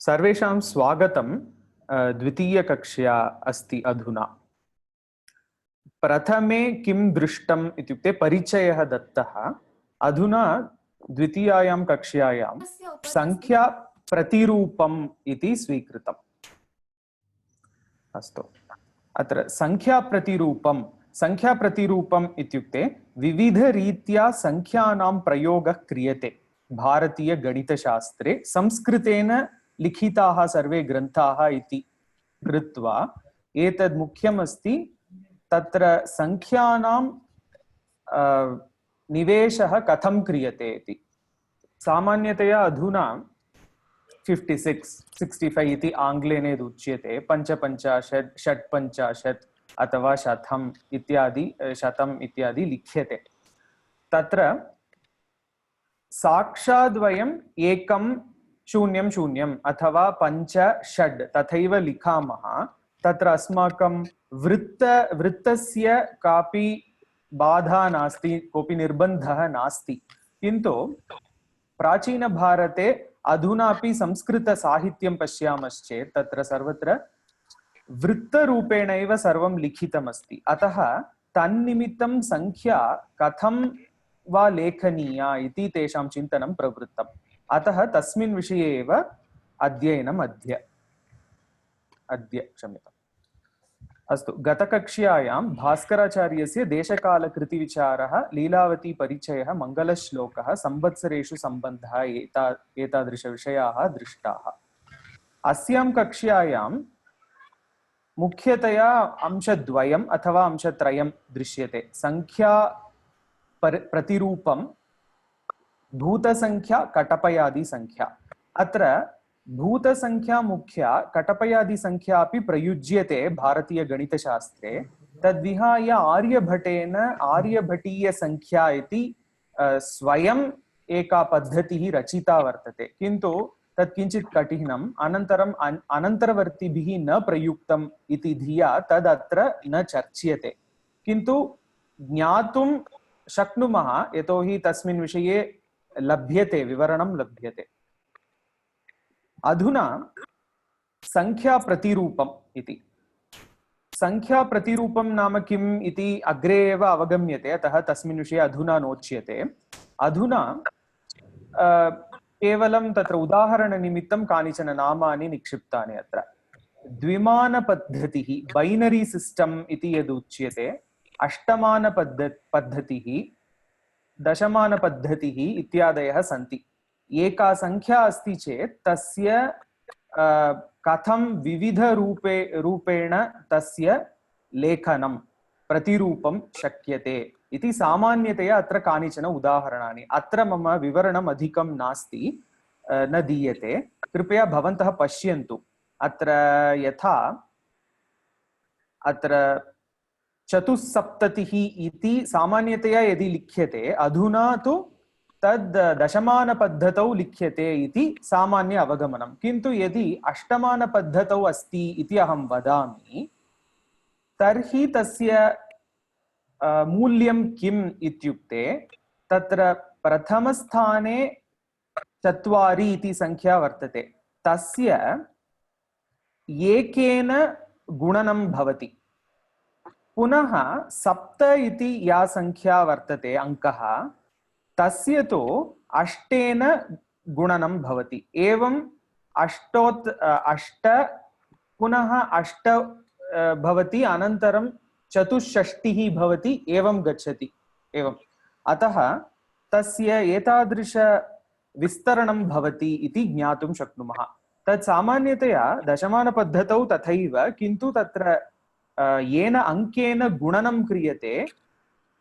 सर्वेषां स्वागतं। द्वितीयकक्ष्या अस्ति अधुना। प्रथमे किं दृष्टम् इत्युक्ते परिचयः दत्तः। अधुना द्वितीयायां कक्ष्यायां संख्या प्रतिरूपम् इति स्वीकृतम्। अस्तु, अत्र संख्या प्रतिरूपम् इत्युक्ते विविधरीत्या संख्यानां प्रयोगः क्रियते। भारतीय गणितशास्त्रे संस्कृतेन लिखिताः सर्वे ग्रन्थाः इति कृत्वा एतद् मुख्यमस्ति। तत्र संख्यानां निवेशः कथं क्रियते इति। सामान्यतया अधुना 56, 65 इति आङ्ग्लेन यदुच्यते, 55, 56 अथवा शतम् इत्यादि लिख्यते। तत्र साक्षात् वयं 1 0 0 अथवा 5 6 तथैव लिखामः। तत्र अस्माकं वृत्तस्य कापि बाधा नास्ति, कोऽपि निर्बन्धः नास्ति। किन्तु प्राचीनभारते अधुनापि संस्कृतसाहित्यं पश्यामश्चेत् तत्र सर्वत्र वृत्तरूपेणैव सर्वं लिखितमस्ति। अतः तन्निमित्तं संख्या कथं वा लेखनीया इति तेषां चिन्तनं प्रवृत्तम्। अतः तस्मिन् विषये एव अध्ययनम् अद्य क्षम्यताम्। अस्तु, गतकक्ष्यायां भास्कराचार्यस्य देशकालकृतिविचारः, लीलावती परिचयः, मङ्गलश्लोकः, संवत्सरेषु सम्बन्धः एतादृशविषयाः दृष्टाः। अस्यां कक्ष्यायां मुख्यतया अंशद्वयम् अथवा अंशत्रयं दृश्यते। संख्या प्रतिरूपं, भूतसंख्या, कटपयादि संख्या। अत्र भूतसंख्या मुख्या, कटपयादि संख्या अपि प्रयुज्यते भारतीयगणितशास्त्रे। तद्विहाय आर्यभटेन आर्यभटीयसंख्या इति स्वयम् एका पद्धतिः रचिता वर्तते। किन्तु तत् किञ्चित् कठिनम्, अनन्तरम् अनन्तरवर्तिभिः न प्रयुक्तम् इति धिया तदत्र न चर्च्यते। किन्तु ज्ञातुं शक्नुमः, यतोहि तस्मिन् विषये लभ्यते, विवरणं लभ्यते। अधुना संख्याप्रतिरूपम् इति। संख्याप्रतिरूपं नाम किम् इति अग्रे एव अवगम्यते, अतः तस्मिन् विषये अधुना नोच्यते। अधुना केवलं तत्र उदाहरणनिमित्तं कानिचन नामानि निक्षिप्तानि। अत्र द्विमानपद्धतिः, बैनरी सिस्टम् इति यदुच्यते, अष्टमानपद्धतिः, दशमानपद्धतिः इत्यादयः सन्ति। एका संख्या अस्ति चेत् तस्य कथं विविधरूपेण तस्य लेखनं, प्रतिरूपं शक्यते इति सामान्यतया अत्र कानिचन उदाहरणानि। अत्र मम विवरणम् अधिकं नास्ति, न दीयते, कृपया भवन्तः पश्यन्तु। अत्र यथा अत्र 74 इति सामान्यतया यदि लिख्यते, अधुना तु तद् दशमानपद्धतौ लिख्यते इति सामान्य अवगमनं। किन्तु यदि अष्टमानपद्धतौ अस्ति इति अहं वदामि, तर्हि तस्य मूल्यं किम् इत्युक्ते, तत्र प्रथमस्थाने 4 इति संख्या वर्तते, तस्य एकेन गुणनं भवति। पुनः 7 इति या संख्या वर्तते, अङ्कः, तस्य तु 8 गुणनं भवति। एवं 8 पुनः 8 भवति, अनन्तरं 64 भवति, एवं गच्छति। एवं अतः तस्य एतादृश विस्तरणं भवति इति ज्ञातुं शक्नुमः। तत् सामान्यतया दशमानपद्धतौ तथैव, किन्तु तत्र येन अङ्केन गुणनं क्रियते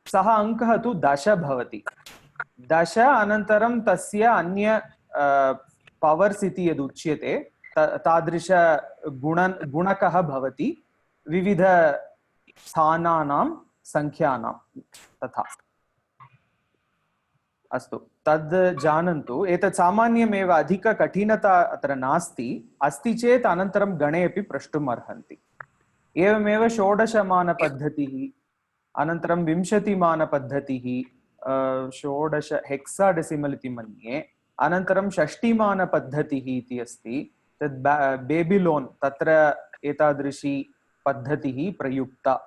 सः अङ्कः तु 10 भवति। 10 अनन्तरं तस्य अन्य पवर्स् इति यदुच्यते तादृश गुणकः भवति विविध स्थानानां संख्यानां तथा। अस्तु, तद् जानन्तु। एतत् सामान्यमेव, अधिककठिनता अत्र नास्ति। अस्ति चेत् अनन्तरं गणे अपि प्रष्टुम् अर्हन्ति। एवमेव 16मानपद्धतिः, अनन्तरं 20मानपद्धतिः, 16 हेक्साडेसिमल् इति मन्ये, अनन्तरं षष्टिमानपद्धतिः इति अस्ति, तद् बेबिलोन्, तत्र एतादृशी पद्धतिः प्रयुक्ता।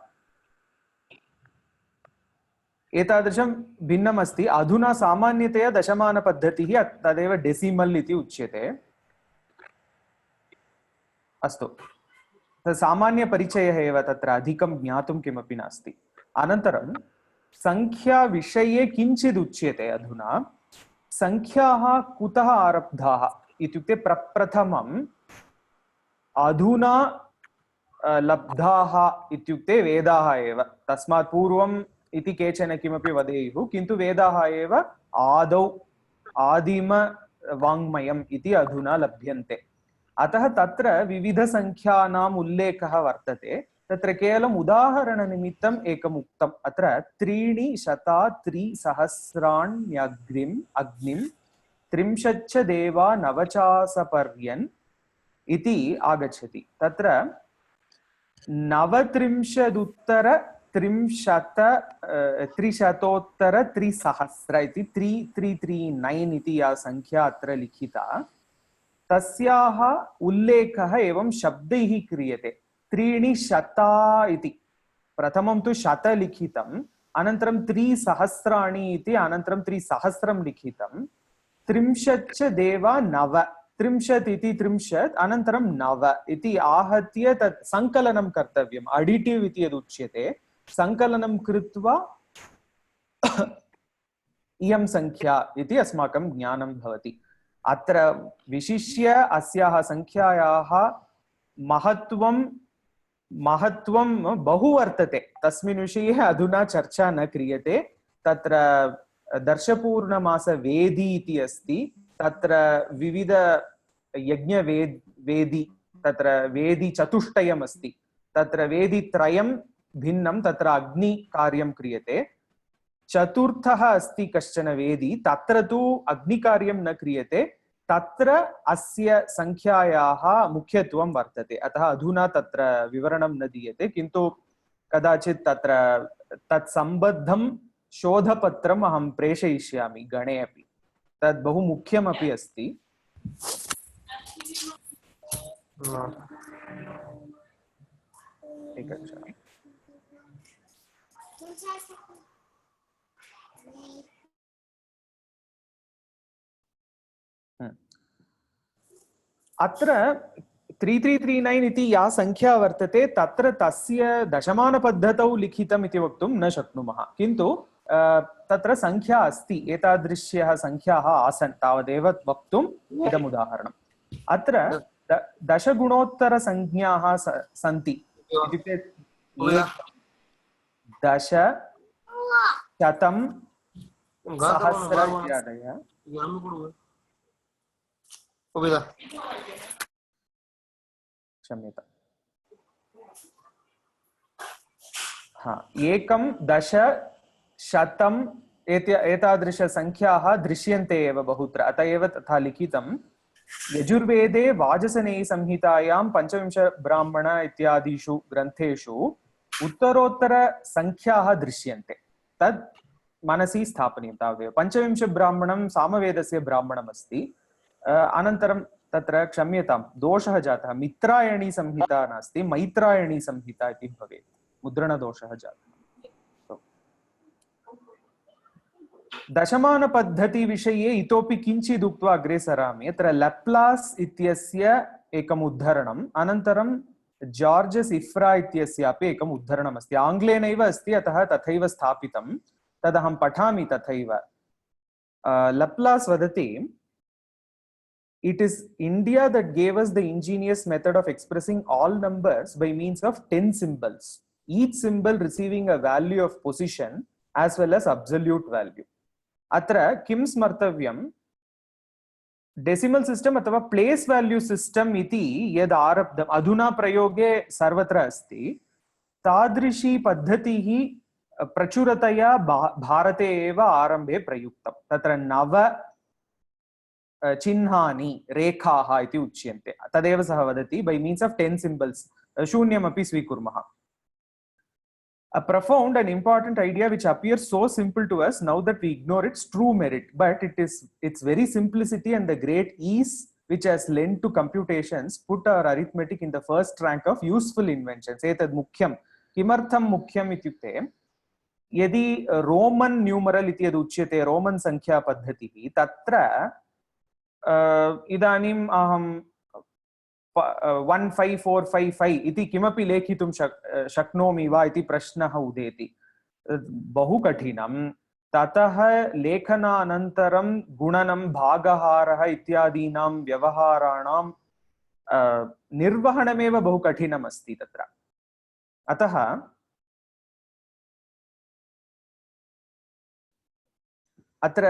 एतादृशं भिन्नम् अस्ति। अधुना सामान्यतया दशमानपद्धतिः, तदेव डेसिमल् इति उच्यते। अस्तु, सामान्यपरिचयः एव, तत्र अधिकं ज्ञातुं किमपि नास्ति। अनन्तरं संख्याविषये किञ्चित् उच्यते अधुना। संख्याः कुतः आरब्धाः इत्युक्ते प्रप्रथमम् अधुना लब्धाः इत्युक्ते वेदाः एव। तस्मात् पूर्वम् इति केचन किमपि वदेयुः, किन्तु वेदाः एव आदौ आदिमवाङ्मयम् इति अधुना लभ्यन्ते। अतः तत्र विविधसङ्ख्यानाम् उल्लेखः वर्तते। तत्र केवलम् उदाहरणनिमित्तम् एकम् उक्तम्। अत्र 3,000,3,000,000 अग्निं 30 देवा नवचासपर्यन् इति आगच्छति। तत्र 39,300 इति 3339 इति या संख्या अत्र लिखिता, तस्याः उल्लेखः एवं शब्दैः क्रियते। 300 इति प्रथमं तु 100 लिखितम्, अनन्तरं 3,000 इति अनन्तरं 3,000 लिखितं। 30 देवा 9, 30 इति 30 अनन्तरं 9 इति आहत्य तत् सङ्कलनं कर्तव्यम्। अडिटिव् इति यदुच्यते, सङ्कलनं कृत्वा इयं संख्या इति अस्माकं ज्ञानं भवति। अत्र विशिष्य अस्याः संख्यायाः महत्त्वं बहु वर्तते। तस्मिन् विषये अधुना चर्चा न क्रियते। तत्र दर्शपूर्णमासवेदी इति अस्ति, तत्र विविध यज्ञवेदी, तत्र वेदी चतुष्टयम् अस्ति। तत्र वेदित्रयं भिन्नं, तत्र अग्निकार्यं क्रियते। चतुर्थः अस्ति कश्चन वेदी, तत्र तु अग्निकार्यं न क्रियते। तत्र अस्य संख्यायाः मुख्यत्वं वर्तते। अतः अधुना तत्र विवरणं न दीयते, किन्तु कदाचित् तत्र तत्सम्बद्धं शोधपत्रम् अहं प्रेषयिष्यामि गणे अपि। तद् बहु मुख्यमपि अस्ति। एकक्षणम्। अत्र 3339 इति या संख्या वर्तते, तत्र तस्य दशमानपद्धतौ लिखितम् इति वक्तुं न शक्नुमः, किन्तु तत्र संख्या अस्ति, एतादृश्यः संख्याः आसन्, तावदेव वक्तुम् इदम् उदाहरणम्। अत्र दशगुणोत्तरसंज्ञाः सन्ति, इत्युक्ते 10, 100, 1000 इत्यादयः। क्षम्यताम्। हाँ, 1, 10, 100 एतादृशसंख्याः दृश्यन्ते एव बहुत्र, अतः एव तथा लिखितं। यजुर्वेदे वाजसनेयसंहितायां 25 ब्राह्मण इत्यादिषु ग्रन्थेषु उत्तरोत्तरसंख्याः दृश्यन्ते। तद् मनसि स्थापनीयं तावदेव। 25 ब्राह्मणं सामवेदस्य ब्राह्मणमस्ति। अनन्तरं तत्र क्षम्यतां, दोषः जातः, मित्रायणी संहिता नास्ति, मैत्रायणी संहिता इति भवेत्, मुद्रणदोषः जातः। दशमानपद्धतिविषये इतोपि किञ्चित् उक्त्वा अग्रे सरामि। अत्र लप्लास् इत्यस्य एकम् उद्धरणम्, अनन्तरं जार्जस् इफ्रा इत्यस्यापि एकम् उद्धरणमस्ति। आङ्ग्लेनैव अस्ति, अतः तथैव स्थापितं, तदहं पठामि तथैव। लप्लास् वदति, "It is India that gave us the ingenious method of expressing all numbers by means of 10 symbols, each symbol receiving a value of position as well as absolute value." अत्र किं स्मर्तव्यं, डेसिमल सिस्टम अथवा place value system इति यद् आरब्धम् अधुना प्रयोगे सर्वत्र अस्ति, तादृशी पद्धतिः प्रचुरतया भारते एव आरम्भे प्रयुक्तं। तत्र 9 चिह्नानि, रेखाः इति उच्यन्ते। तदेव सः वदति, बै मीन्स् आफ् 10 सिम्बल्स्, शून्यमपि स्वीकुर्मः। A profound and important idea which appears so simple to us now that we ignore its true merit, but it is its very simplicity and the great ease which has lent to computations put our arithmetic in the first rank of useful inventions. एतद् मुख्यं किमर्थं मुख्यम् इत्युक्ते यदि Roman numeral इति यद् उच्यते Roman संख्या पद्धतिः तत्र इदानीम् अहं 15455 इति किमपि लेखितुं शक्नोमि वा इति प्रश्नः उदेति बहु कठिनं ततः लेखनानन्तरं गुणनं भागहारः इत्यादीनां व्यवहाराणां निर्वहणमेव बहु कठिनम् अस्ति तत्र अतः अत्र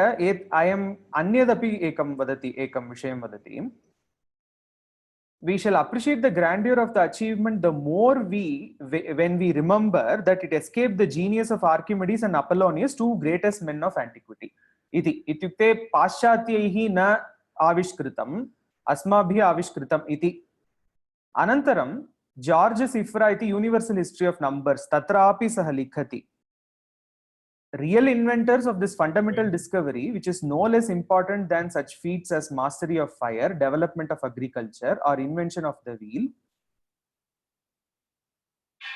अयम् अन्यदपि एकं विषयं वदति we shall appreciate the grandeur of the achievement the more when we remember that it escaped the genius of Archimedes and Apollonius, two greatest men of antiquity. इति इत्युक्ते पाश्चात्यैः न आविष्कृतम् अस्माभिः आविष्कृतम् इति अनन्तरं जॉर्ज सिफ्रा इति यूनिवर्सल हिस्ट्री ऑफ नंबर्स तत्रापि सः लिखति real inventors of this fundamental discovery, which is no less important than such feats as mastery of fire, development of agriculture, or invention of the wheel.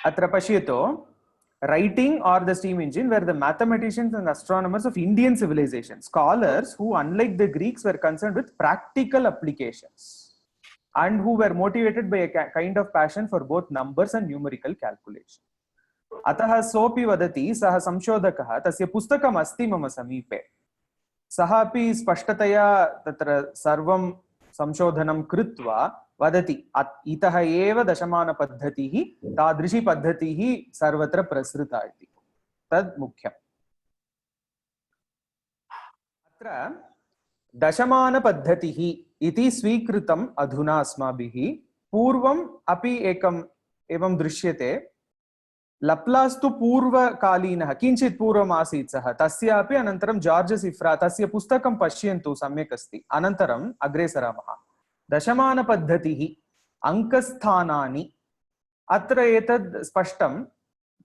Atra pashyato, writing or the steam engine were the mathematicians and astronomers of Indian civilization, scholars who, unlike the Greeks, were concerned with practical applications and who were motivated by a kind of passion for both numbers and numerical calculation. अतः सोपि वदति सः संशोधकः तस्य पुस्तकम् अस्ति मम समीपे सः अपि स्पष्टतया तत्र सर्वं संशोधनं कृत्वा वदति इतः एव दशमानपद्धतिः तादृशी पद्धतिः सर्वत्र प्रसृता इति तद् मुख्यम् अत्र दशमानपद्धतिः इति स्वीकृतम् अधुना अस्माभिः पूर्वम् अपि एकम् एवं दृश्यते लप्लास् तु पूर्वकालीनः किञ्चित् पूर्वम् आसीत् सः तस्यापि अनन्तरं जॉर्ज सिफ्रा तस्य पुस्तकं पश्यन्तु सम्यक् अस्ति अनन्तरम् अग्रे सरामः दशमानपद्धतिः अङ्कस्थानानि अत्र एतद् स्पष्टं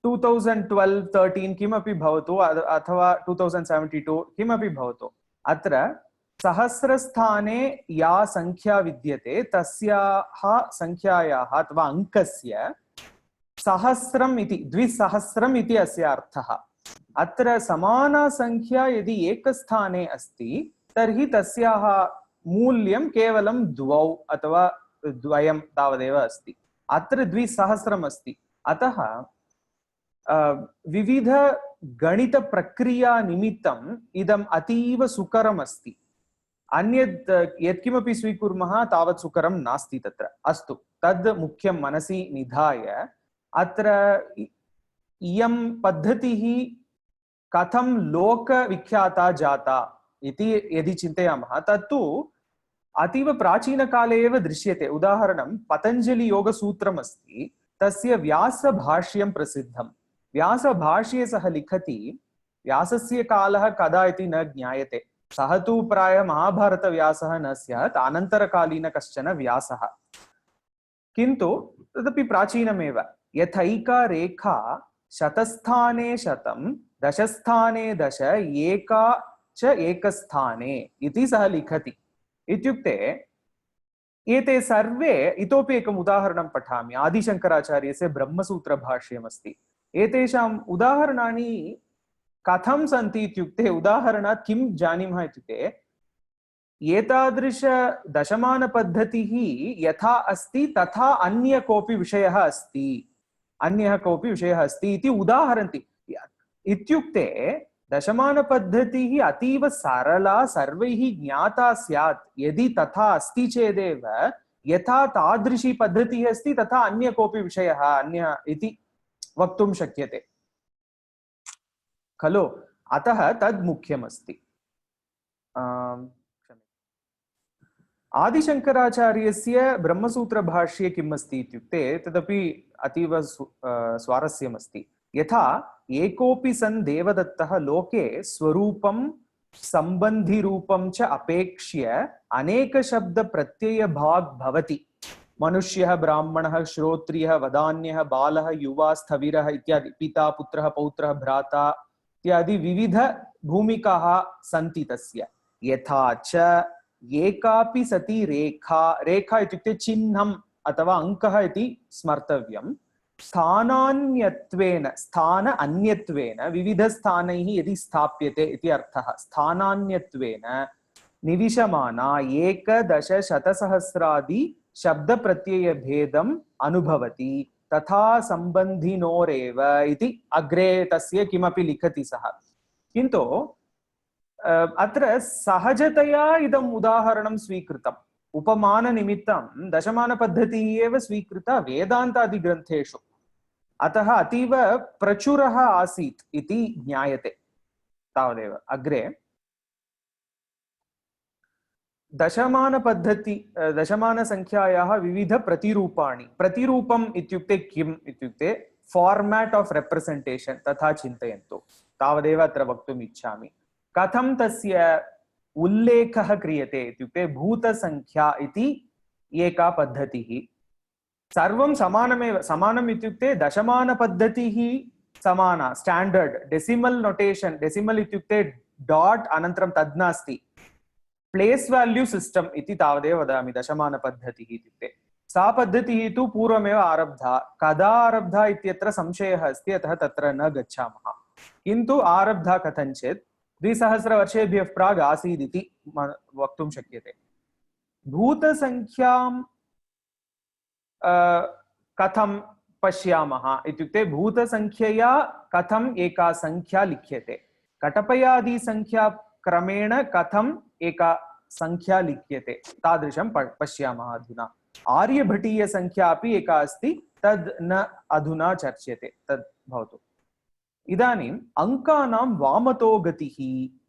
2012-13 किमपि भवतु अथवा 2072 किमपि भवतु अत्र सहस्रस्थाने या संख्या विद्यते तस्याः संख्यायाः अथवा अङ्कस्य सहस्रम् इति द्विसहस्रम् इति अस्य अर्थः अत्र समाना संख्या यदि एकस्थाने अस्ति तर्हि तस्याः मूल्यं केवलं द्वौ अथवा द्वयं तावदेव अस्ति अत्र द्विसहस्रम् अस्ति अतः विविध गणित प्रक्रिया निमित्तम् इदम् अतीव सुकरम् अस्ति अन्यत् यत्किमपि स्वीकुर्मः तावत् सुकरं नास्ति तत्र अस्तु तद् मुख्यं मनसि निधाय अत्र इयं पद्धतिः कथं लोकविख्याता जाता इति यदि चिन्तयामः तत्तु अतीव प्राचीनकाले एव दृश्यते उदाहरणं पतञ्जलि योगसूत्रम् अस्ति तस्य व्यासभाष्यं प्रसिद्धं व्यासभाष्ये सः लिखति व्यासस्य कालः कदा इति न ज्ञायते सः तु प्रायः महाभारतव्यासः न स्यात् अनन्तरकालीन कश्चन व्यासः किन्तु तदपि प्राचीनमेव यथैका रेखा शतस्थाने शतं दशस्थाने दश एका च एकस्थाने इति सः लिखति इत्युक्ते एते सर्वे इतोपि एकम् उदाहरणं पठामि आदिशङ्कराचार्यस्य ब्रह्मसूत्रभाष्यमस्ति एतेषाम् उदाहरणानि कथं सन्ति इत्युक्ते उदाहरणात् किं जानीमः इत्युक्ते एतादृश दशमानपद्धतिः यथा अस्ति तथा अन्य कोऽपि विषयः अस्ति अन्यः कोऽपि विषयः अस्ति इति उदाहरन्ति इत्युक्ते दशमानपद्धतिः अतीव सरला सर्वैः ज्ञाता स्यात् यदि तथा अस्ति चेदेव यथा तादृशी पद्धतिः अस्ति तथा अन्य कोऽपि विषयः अन्य इति वक्तुं शक्यते खलु अतः तद् मुख्यमस्ति आदिशङ्कराचार्यस्य ब्रह्मसूत्रभाष्ये किम् अस्ति इत्युक्ते तदपि अतीव स्वारस्यमस्ति यथा एकोऽपि सन् देवदत्तः लोके स्वरूपं सम्बन्धिरूपं च अपेक्ष्य अनेकशब्दप्रत्ययभाग् भवति मनुष्यः, ब्राह्मणः, श्रोत्रियः, वदान्यः, बालः, युवा, स्थविरः इत्यादि, पिता, पुत्रः, पौत्रः, भ्राता इत्यादि विविध भूमिकाः सन्ति तस्य। यथा च एकापि सति रेखा, रेखा इत्युक्ते चिह्नम् अथवा अङ्कः इति स्मर्तव्यम्। स्थानान्यत्वेन, स्थान अन्यत्वेन, विविधस्थानैः यदि स्थाप्यते इति अर्थः। स्थानान्यत्वेन निविशमाना एकदशशतसहस्रादि शब्दप्रत्ययभेदम् अनुभवति तथा सम्बन्धिनोरेव इति अग्रे तस्य किमपि लिखति सः। किन्तु अत्र सहजतया इदम् उदाहरणं स्वीकृतम्। उपमाननिमित्तं दशमानपद्धतिः एव स्वीकृता वेदान्तादिग्रन्थेषु। अतः अतीव प्रचुरः आसीत् इति ज्ञायते। तावदेव। अग्रे दशमानपद्धति, दशमानसङ्ख्यायाः विविधप्रतिरूपाणि। प्रतिरूपम् इत्युक्ते किम् इत्युक्ते फार्मेट् आफ् रेप्रेसेण्टेशन् तथा चिन्तयन्तु। तावदेव अत्र वक्तुम् इच्छामि। कथं तस्य उल्लेखः क्रियते इत्युक्ते भूतसङ्ख्या इति एका पद्धतिः। सर्वं समानमेव। समानम् इत्युक्ते दशमानपद्धतिः समाना, स्टाण्डर्ड् डेसिमल् नोटेशन्। डेसिमल् इत्युक्ते डाट् अनन्तरं तद् नास्ति। प्लेस् वाल्यू सिस्टम् इति तावदेव वदामि। दशमानपद्धतिः इत्युक्ते सा पद्धतिः तु पूर्वमेव आरब्धा। कदा आरब्धा इत्यत्र संशयः अस्ति, अतः तत्र न गच्छामः। किन्तु आरब्धा कथञ्चित् 2000 वर्षेभ्यः प्राग् आसीदिति वक्तुं शक्यते। भूतसङ्ख्यां कथं पश्यामः इत्युक्ते भूतसङ्ख्यया कथम् एका सङ्ख्या लिख्यते, कटपयादिसङ्ख्या क्रमेण कथम् एका संख्या लिख्यते, तादृशं पश्यामः अधुना। आर्यभटीयसङ्ख्या अपि एका अस्ति, तद् न अधुना चर्च्यते, तद् भवतु। इदानीम् अङ्कानां वामतो गतिः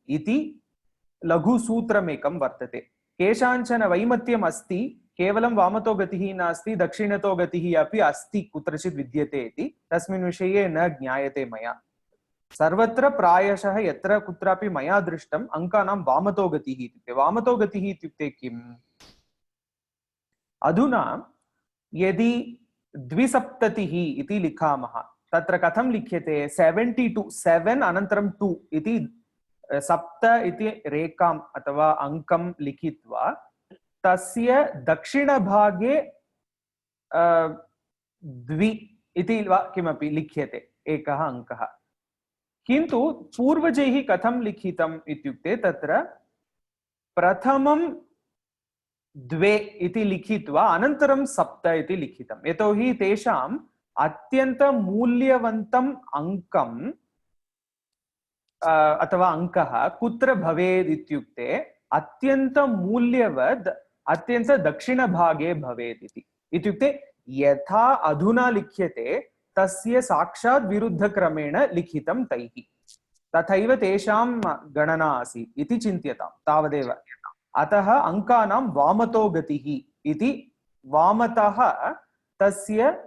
इति लघुसूत्रमेकं वर्तते। केषाञ्चन वैमत्यम् अस्ति, केवलं वामतो गतिः नास्ति, दक्षिणतो गतिः अपि अस्ति, कुत्रचित् विद्यते इति। तस्मिन् विषये न ज्ञायते मया। सर्वत्र प्रायशः यत्र कुत्रापि मया दृष्टम् अङ्कानां वामतो गतिः इत्युक्ते। वामतो गतिः इत्युक्ते किम्? अधुना यदि 270 इति लिखामः, तत्र कथं लिख्यते? 72, 7 अनन्तरं 2 इति 7 इति रेखाम् अथवा अङ्कं लिखित्वा तस्य दक्षिणभागे 2 इति वा किमपि लिख्यते, एकः अङ्कः। किन्तु पूर्वजैः कथं लिखितम् इत्युक्ते तत्र प्रथमं 2 इति लिखित्वा अनन्तरं 7 इति लिखितम्। यतोहि तेषाम् अत्यन्तमूल्यवन्तम् अङ्कम् अथवा अङ्कः कुत्र भवेत् इत्युक्ते अत्यन्तमूल्यवद् अत्यन्तदक्षिणभागे भवेत् इति। इत्युक्ते यथा अधुना लिख्यते तस्य साक्षात् विरुद्धक्रमेण लिखितं तैः, तथैव तेषां गणना आसीत् इति चिन्त्यताम्, तावदेव। अतः अङ्कानां वामतो गतिः इति, वामतः तस्य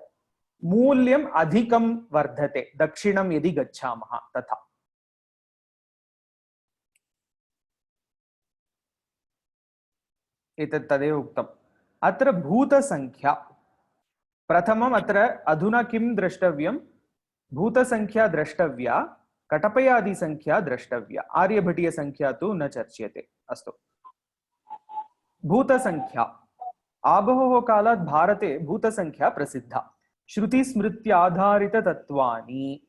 मूल्यम् अधिकं वर्धते दक्षिणं यदि गच्छामः तथा। एतत् तदेव उक्तम्। अत्र भूतसङ्ख्या प्रथमम्। अत्र अधुना किं द्रष्टव्यं? भूतसङ्ख्या द्रष्टव्या, कटपयादिसङ्ख्या द्रष्टव्या। आर्यभटीयसङ्ख्या तु न चर्च्यते। अस्तु। भूतसङ्ख्या। आबहोः कालात् भारते भूतसङ्ख्या प्रसिद्धा। श्रुतिस्मृत्याधारिततत्त्वानि,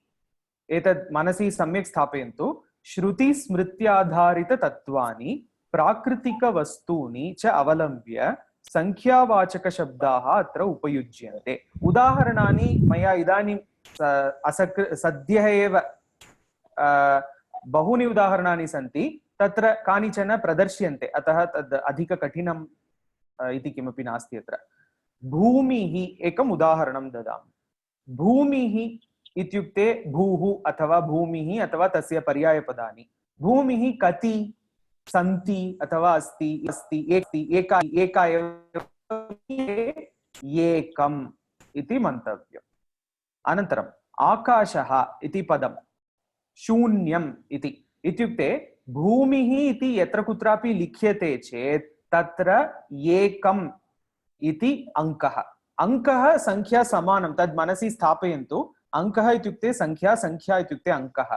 एतत् मनसि सम्यक् स्थापयन्तु। श्रुतिस्मृत्याधारिततत्त्वानि प्राकृतिकवस्तूनि च अवलम्ब्य संख्यावाचकशब्दाः अत्र उपयुज्यन्ते। उदाहरणानि मया इदानीं सद्यः एव बहूनि उदाहरणानि सन्ति, तत्र कानिचन प्रदर्श्यन्ते, अतः तद् अधिककठिनम् इति किमपि नास्ति अत्र। भूमिः एकम् उदाहरणं ददामि। भूमिः इत्युक्ते भूः अथवा भूमिः अथवा तस्य पर्यायपदानि। भूमिः कति सन्ति अथवा अस्ति, अस्ति, एका, एका एव, एकम् इति मन्तव्यम्। अनन्तरम् आकाशः इति पदं शून्यम् इति। इत्युक्ते भूमिः इति यत्र कुत्रापि लिख्यते चेत् तत्र एकम् इति अङ्कः। अङ्कः संख्या समानं, तद् मनसि स्थापयन्तु। अङ्कः इत्युक्ते संख्या, संख्या इत्युक्ते अङ्कः।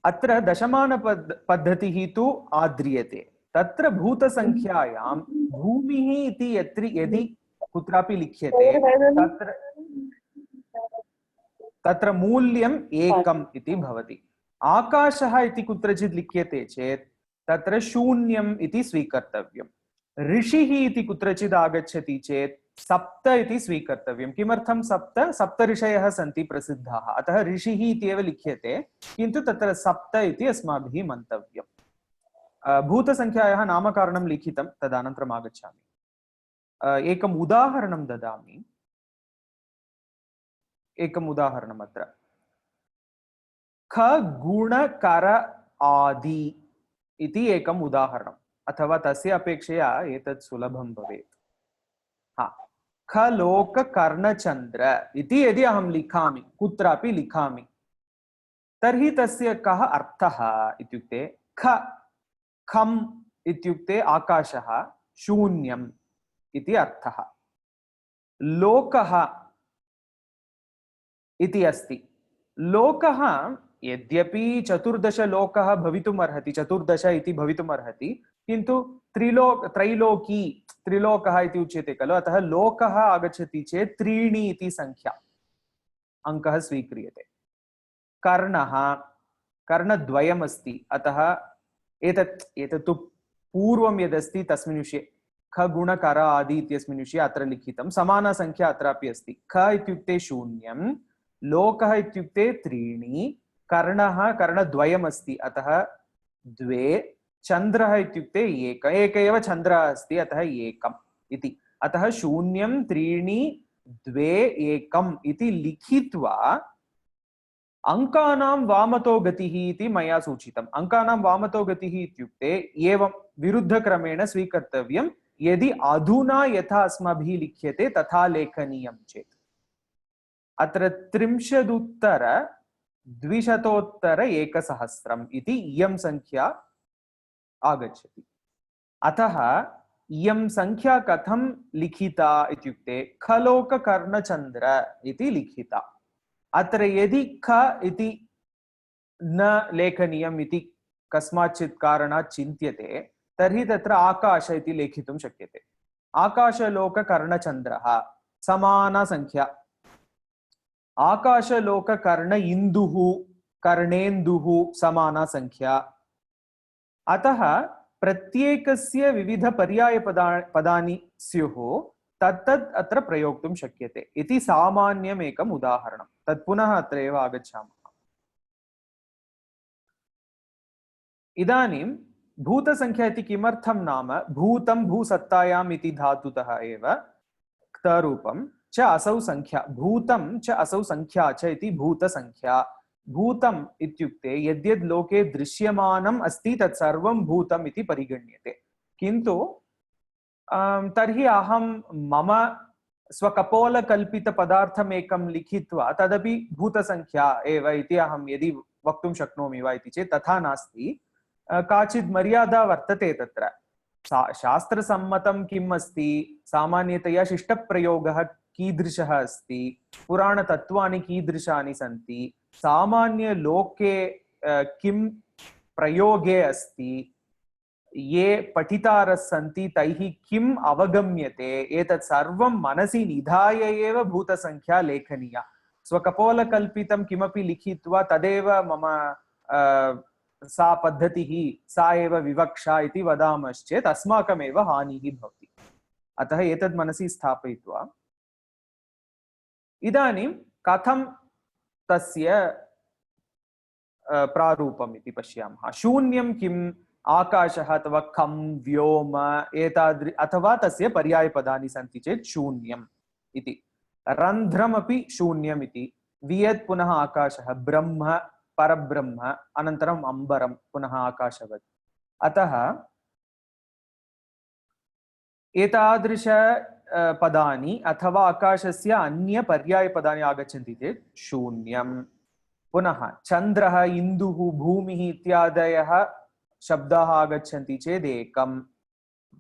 अत्र दशमानपद्धतिः तु आद्रियते। तत्र भूतसंख्यायां भूमिः इति यदि कुत्रापि लिख्यते तत्र मूल्यम् एकम् इति भवति। आकाशः इति कुत्रचित् लिख्यते चेत् तत्र शून्यम् इति स्वीकर्तव्यम्। ऋषिः इति कुत्रचित् आगच्छति चेत् सप्त इति स्वीकर्तव्यम्। किमर्थं सप्त? सप्त ऋषयः सन्ति प्रसिद्धाः, अतः ऋषिः इति एव लिख्यते, किन्तु तत्र सप्त इति अस्माभिः मन्तव्यम्। भूतसंख्यायाः नामकारणं लिखितं, तदनन्तरम् आगच्छामि। एकम् उदाहरणं ददामि। एकम् उदाहरणम् अत्र ख गुण कर आदि इति एकम् उदाहरणम्, अथवा तस्य अपेक्षया एतत् सुलभं भवेत्। ख लोक कर्णचन्द्र इति यदि अहं लिखामि, कुत्रापि लिखामि, तर्हि तस्य कः अर्थः इत्युक्ते खम् इत्युक्ते आकाशः, शून्यम् इति अर्थः। लोकः इति अस्ति। लोकः यद्यपि 14 लोकः भवितुम् अर्हति, 14 इति भवितुम् अर्हति, किन्तु त्रिलोकः इति उच्यते खलु, अतः लोकः आगच्छति चेत् 3 इति संख्या अङ्कः स्वीक्रियते। कर्णः, कर्णद्वयम् अस्ति, अतः एतत् तु पूर्वं यदस्ति तस्मिन् विषये ख गुण कर आदि इत्यस्मिन् विषये अत्र लिखितं। समाना संख्या अत्रापि अस्ति। ख इत्युक्ते शून्यं, लोकः इत्युक्ते 3, कर्णः कर्णद्वयम् अस्ति, अतः 2, चन्द्रः इत्युक्ते एक एव चन्द्रः अस्ति, अतः एकम् इति। अतः 0, 3, 2, 1 इति लिखित्वा अङ्कानां वामतो गतिः इति मया सूचितम्। अङ्कानां वामतो गतिः इत्युक्ते एवं विरुद्धक्रमेण स्वीकर्तव्यं। यदि अधुना यथा अस्माभिः लिख्यते तथा लेखनीयं चेत् अत्र 30,200 इति इयं संख्या आगच्छति। अतः इयं संख्या कथं लिखिता इत्युक्ते खलोक कर्णचन्द्र इति लिखिता। अत्र यदि ख इति न लेखनीयम् इति कस्माच्चित् कारणात् चिन्त्यते, तर्हि तत्र आकाश इति लेखितुं शक्यते। आकाशलोक कर्णचन्द्रः समाना संख्या। आकाशलोक कर्ण इन्दुः कर्णेन्दुः समाना संख्या। अतः प्रत्येकस्य विविध पर्यायपदानि स्युः, तत्तत् अत्र प्रयोक्तुं शक्यते इति सामान्यम् एकम् उदाहरणं। तत् पुनः अत्र एव आगच्छामः। इदानीं भूतसंख्या इति किमर्थं नाम, भूतं भूसत्तायाम् इति धातुतः एव क्तरूपं च असौ संख्या, भूतं च असौ संख्या च इति भूतसंख्या। भूतम् इत्युक्ते यद्यद् लोके दृश्यमानम् अस्ति तत् सर्वं भूतम् इति परिगण्यते। किन्तु तर्हि अहं मम स्वकपोलकल्पितपदार्थम् एकं लिखित्वा तदपि भूतसंख्या एव इति अहं यदि वक्तुं शक्नोमि वा इति चेत् तथा नास्ति। काचित् मर्यादा वर्तते तत्र। शास्त्रसम्मतं किम् अस्ति, सामान्यतया शिष्टप्रयोगः कीदृशः अस्ति, पुराणतत्त्वानि कीदृशानि सन्ति, सामान्यलोके किं प्रयोगे अस्ति, ये पठितारः सन्ति तैः किम् अवगम्यते, एतत् सर्वं मनसि निधाय एव भूतसंख्या लेखनीया। स्वकपोलकल्पितं किमपि लिखित्वा तदेव मम सा पद्धतिः, सा एव विवक्षा इति वदामश्चेत् अस्माकमेव हानिः भवति। अतः एतद् मनसि स्थापयित्वा इदानीं कथं तस्य प्रारूपम् इति पश्यामः। शून्यं किम्, आकाशः अथवा खं, व्योम अथवा तस्य पर्यायपदानि सन्ति चेत् शून्यम् इति। रन्ध्रमपि शून्यम् इति। वियत् पुनः आकाशः, ब्रह्म परब्रह्म, अनन्तरम् अम्बरं पुनः आकाशवत्। अतः एतादृश पदानि अथवा आकाशस्य अन्य पर्यायपदानि आगच्छन्ति चेत् शून्यं। पुनः चन्द्रः, इन्दुः, भूमिः इत्यादयः शब्दाः आगच्छन्ति चेत् एकम्।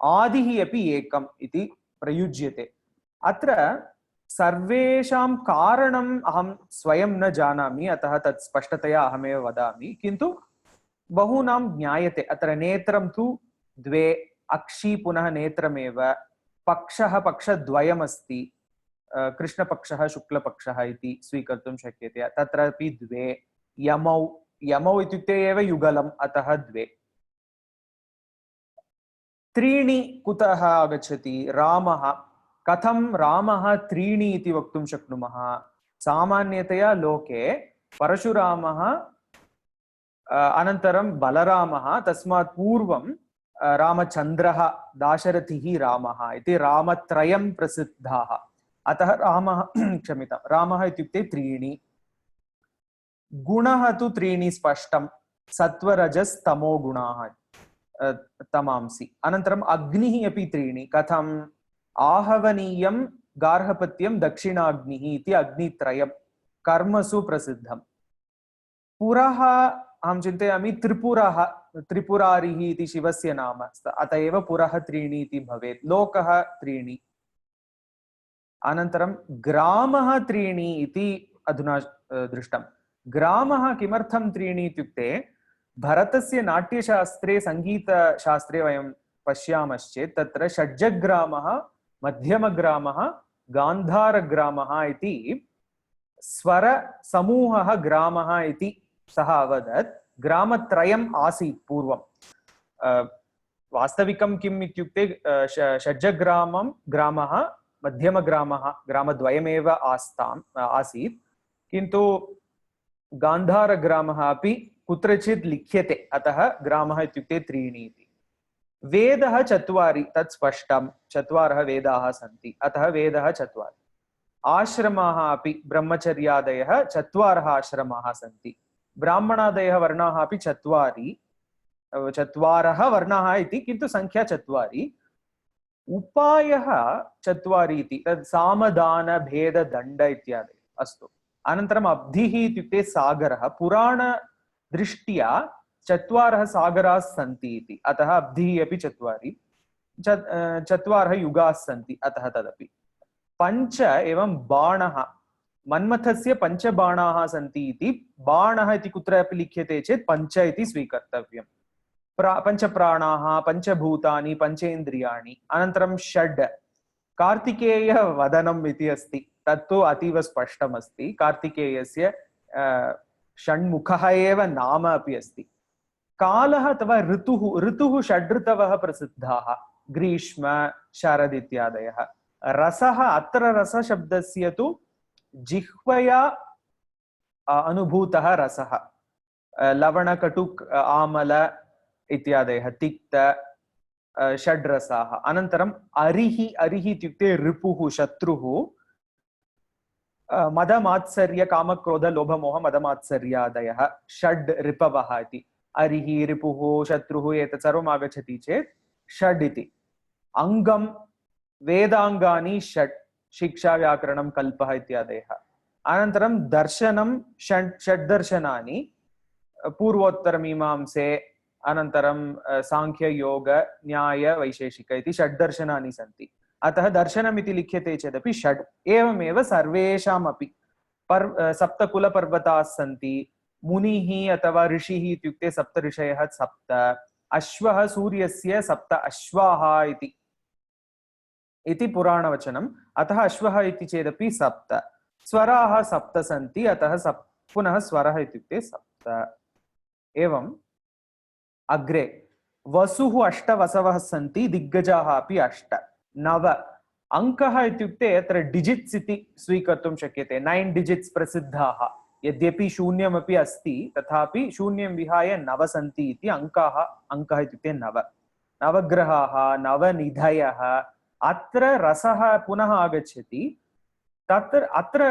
आदिः अपि एकम् इति प्रयुज्यते। अत्र सर्वेषां कारणम् अहं स्वयं न जानामि, अतः तत् स्पष्टतया अहमेव वदामि, किन्तु बहूनां ज्ञायते। अत्र नेत्रं तु द्वे, अक्षी पुनः नेत्रमेव, पक्षः पक्षद्वयमस्ति, कृष्णपक्षः शुक्लपक्षः इति स्वीकर्तुं शक्यते। तत्रापि द्वे, यमौ, यमौ इत्युक्ते एव युगलम्, अतः द्वे। त्रीणि कुतः आगच्छति? रामः, कथं रामः त्रीणि इति वक्तुं शक्नुमः? सामान्यतया लोके परशुरामः अनन्तरं बलरामः, तस्मात् पूर्वं रामचन्द्रः, दाशरथिः, रामः इति रामत्रयं प्रसिद्धाः। अतः रामः क्षम्यतां, रामः इत्युक्ते त्रीणि। गुणः तु त्रीणि स्पष्टं, सत्त्वरजस्तमो गुणाः तमांसि। अनन्तरम् अग्निः अपि त्रीणि, कथम्? आहवनीयं, गार्हपत्यं, दक्षिणाग्निः इति अग्नित्रयं कर्मसु प्रसिद्धम्। पुरः अहं चिन्तयामि त्रिपुरः, त्रिपुरारिः इति शिवस्य नाम, अत एव पुरः त्रीणि इति भवेत्। लोकः त्रीणि। अनन्तरं ग्रामः त्रीणि इति अधुना दृष्टं। ग्रामः किमर्थं त्रीणि इत्युक्ते, भरतस्य नाट्यशास्त्रे, सङ्गीतशास्त्रे वयं पश्यामश्चेत् तत्र षड्जग्रामः, मध्यमग्रामः, गान्धारग्रामः इति स्वरसमूहः ग्रामः इति सः अवदत्। ग्रामत्रयम् आसीत् पूर्वं। वास्तविकं किम् इत्युक्ते षड्जग्रामं ग्रामः, मध्यमग्रामः, ग्रामद्वयमेव आसीत्, किन्तु गान्धारग्रामः अपि कुत्रचित् लिख्यते, अतः ग्रामः इत्युक्ते त्रीणि इति। वेदः चत्वारि, तत् स्पष्टं, चत्वारः वेदाः सन्ति, अतः वेदः चत्वारि। आश्रमाः अपि ब्रह्मचर्यादयः चत्वारः आश्रमाः सन्ति। ब्राह्मणादयः वर्णाः अपि चत्वारः वर्णाः इति, किन्तु संख्या चत्वारि। उपायः चत्वारि इति, तद् सामदानभेददण्ड इत्यादि। अस्तु, अनन्तरम् अब्धिः इत्युक्ते सागरः। पुराणदृष्ट्या चत्वारः सागराः सन्ति इति, अतः अब्धिः अपि चत्वारि। चत्वारः युगाः सन्ति, अतः तदपि। पञ्च एवं बाणः, मन्मथस्य पञ्चबाणाः सन्ति इति। बाणः इति कुत्रापि लिख्यते चेत् पञ्च इति स्वीकर्तव्यम्। पञ्चप्राणाः, पञ्चभूतानि, पञ्चेन्द्रियाणि। अनन्तरं षड्, कार्तिकेयवदनम् इति अस्ति, तत्तु अतीव स्पष्टमस्ति। कार्तिकेयस्य षण्मुखः एव नाम अपि अस्ति। कालः अथवा ऋतुः, ऋतुः षड् ऋतवः प्रसिद्धाः, ग्रीष्म, शरद् इत्यादयः। रसः, अत्र रसशब्दस्य तु जिह्वया अनुभूतः रसः, लवणकटुक् आमल इत्यादयः, तिक्त, षड्रसाः। अनन्तरम् अरिः, अरिः इत्युक्ते रिपुः, शत्रुः। मदमात्सर्य, कामक्रोध, लोभमोह, मदमात्सर्यादयः षड् रिपवः इति। अरिः, रिपुः, शत्रुः, एतत् सर्वम् आगच्छति चेत् षड् इति। अङ्गं, वेदाङ्गानि षट्, शिक्षा, व्याकरणं, कल्पः इत्यादयः। अनन्तरं दर्शनं, षड्दर्शनानि, पूर्वोत्तरमीमांसे, अनन्तरं साङ्ख्ययोग, न्याय, वैशेषिक इति षड्दर्शनानि सन्ति। अतः दर्शनम् इति लिख्यते चेदपि षड्। एवमेव सर्वेषामपि सप्तकुलपर्वताः सन्ति। मुनिः अथवा ऋषिः इत्युक्ते सप्त ऋषयः सप्त। अश्वः, सूर्यस्य सप्त अश्वाः इति पुराणवचनम्, अतः अश्वः इति चेदपि सप्त। स्वराः सप्त सन्ति, अतः पुनः स्वरः इत्युक्ते सप्त। एवम् अग्रे वसुः अष्टवसवः सन्ति, दिग्गजाः अपि अष्ट। नव अङ्कः इत्युक्ते अत्र डिजिट्स् इति स्वीकर्तुं शक्यते। 9 डिजिट्स् प्रसिद्धाः, यद्यपि शून्यमपि अस्ति, तथापि शून्यं विहाय नव सन्ति इति अङ्काः। अङ्कः इत्युक्ते नव। नवग्रहाः, नवनिधयः। अत्र रसः पुनः आगच्छति। अत्र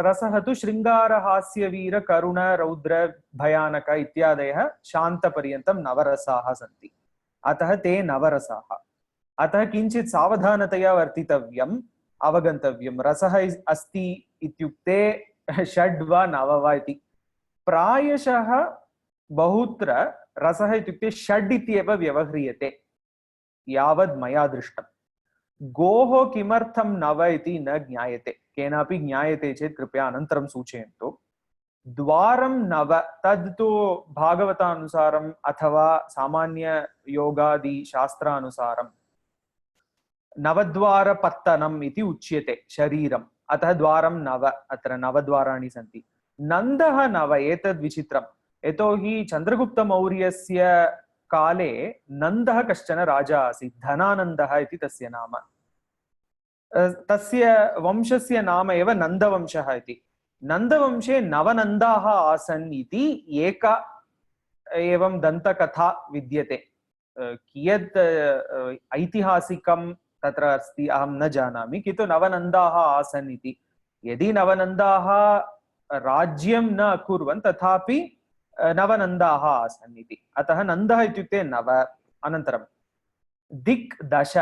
रसः तु शृङ्गार, हास्य, वीर, करुण, रौद्र, भयानक इत्यादयः शान्तपर्यन्तं नवरसाः सन्ति, अतः ते नवरसाः। अतः किञ्चित् सावधानतया वर्तितव्यम्, अवगन्तव्यं। रसः अस्ति इत्युक्ते षड् वा नव वा इति। प्रायशः बहुत्र रसः इत्युक्ते षड् इत्येव व्यवह्रियते। यावद् मया दृष्टम्। गोः किमर्थं नव इति न ज्ञायते, केनापि ज्ञायते चेत् कृपया अनन्तरं सूचयन्तु। द्वारं नव, तद् तु भागवतानुसारम् अथवा सामान्य योगादि शास्त्रानुसारं नवद्वारपत्तनम् इति उच्यते शरीरम्, अतः द्वारं नव, अत्र नवद्वाराणि सन्ति। नन्दः नव, एतद् विचित्रम्, यतोहि चन्द्रगुप्तमौर्यस्य काले नन्दः कश्चन राजा आसीत्, धनानन्दः इति तस्य नाम। तस्य वंशस्य नाम एव नन्दवंशः इति। नन्दवंशे नवनन्दाः आसन् इति एका एवं दन्तकथा विद्यते। कियत् ऐतिहासिकं तत्र अस्ति अहं न जानामि, किन्तु नवनन्दाः आसन् इति। यदि नवनन्दाः राज्यं न अकुर्वन् तथापि नवनन्दाः आसन् इति, अतः नन्दः इत्युक्ते नव। अनन्तरं दिक् दश,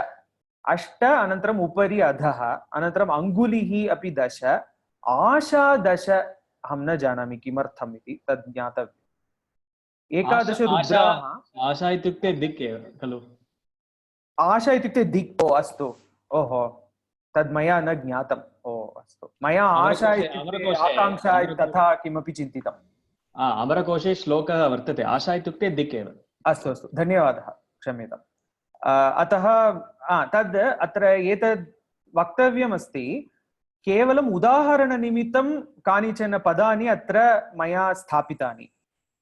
अष्ट, अनन्तरम् उपरि अधः, अनन्तरम् अङ्गुलिः अपि दश, आशा दश, अहं न जानामि किमर्थम् इति, तद् ज्ञातव्यम्। एकादश रुद्राः। आशा इत्युक्ते दिक् एव खलु? आशा इत्युक्ते दिक्, ओ अस्तु, ओहो तद् मया न ज्ञातम्। ओ अस्तु, मया आशा इत्युक्ते आकाङ्क्षा तथा किमपि चिन्तितम्। अमरकोशे श्लोकः वर्तते, आशा इत्युक्ते दिक् एव। अस्तु अस्तु, धन्यवादः, क्षम्यताम्। अतः तद् अत्र एतद् वक्तव्यमस्ति, केवलम् उदाहरणनिमित्तं कानिचन पदानि अत्र मया स्थापितानि।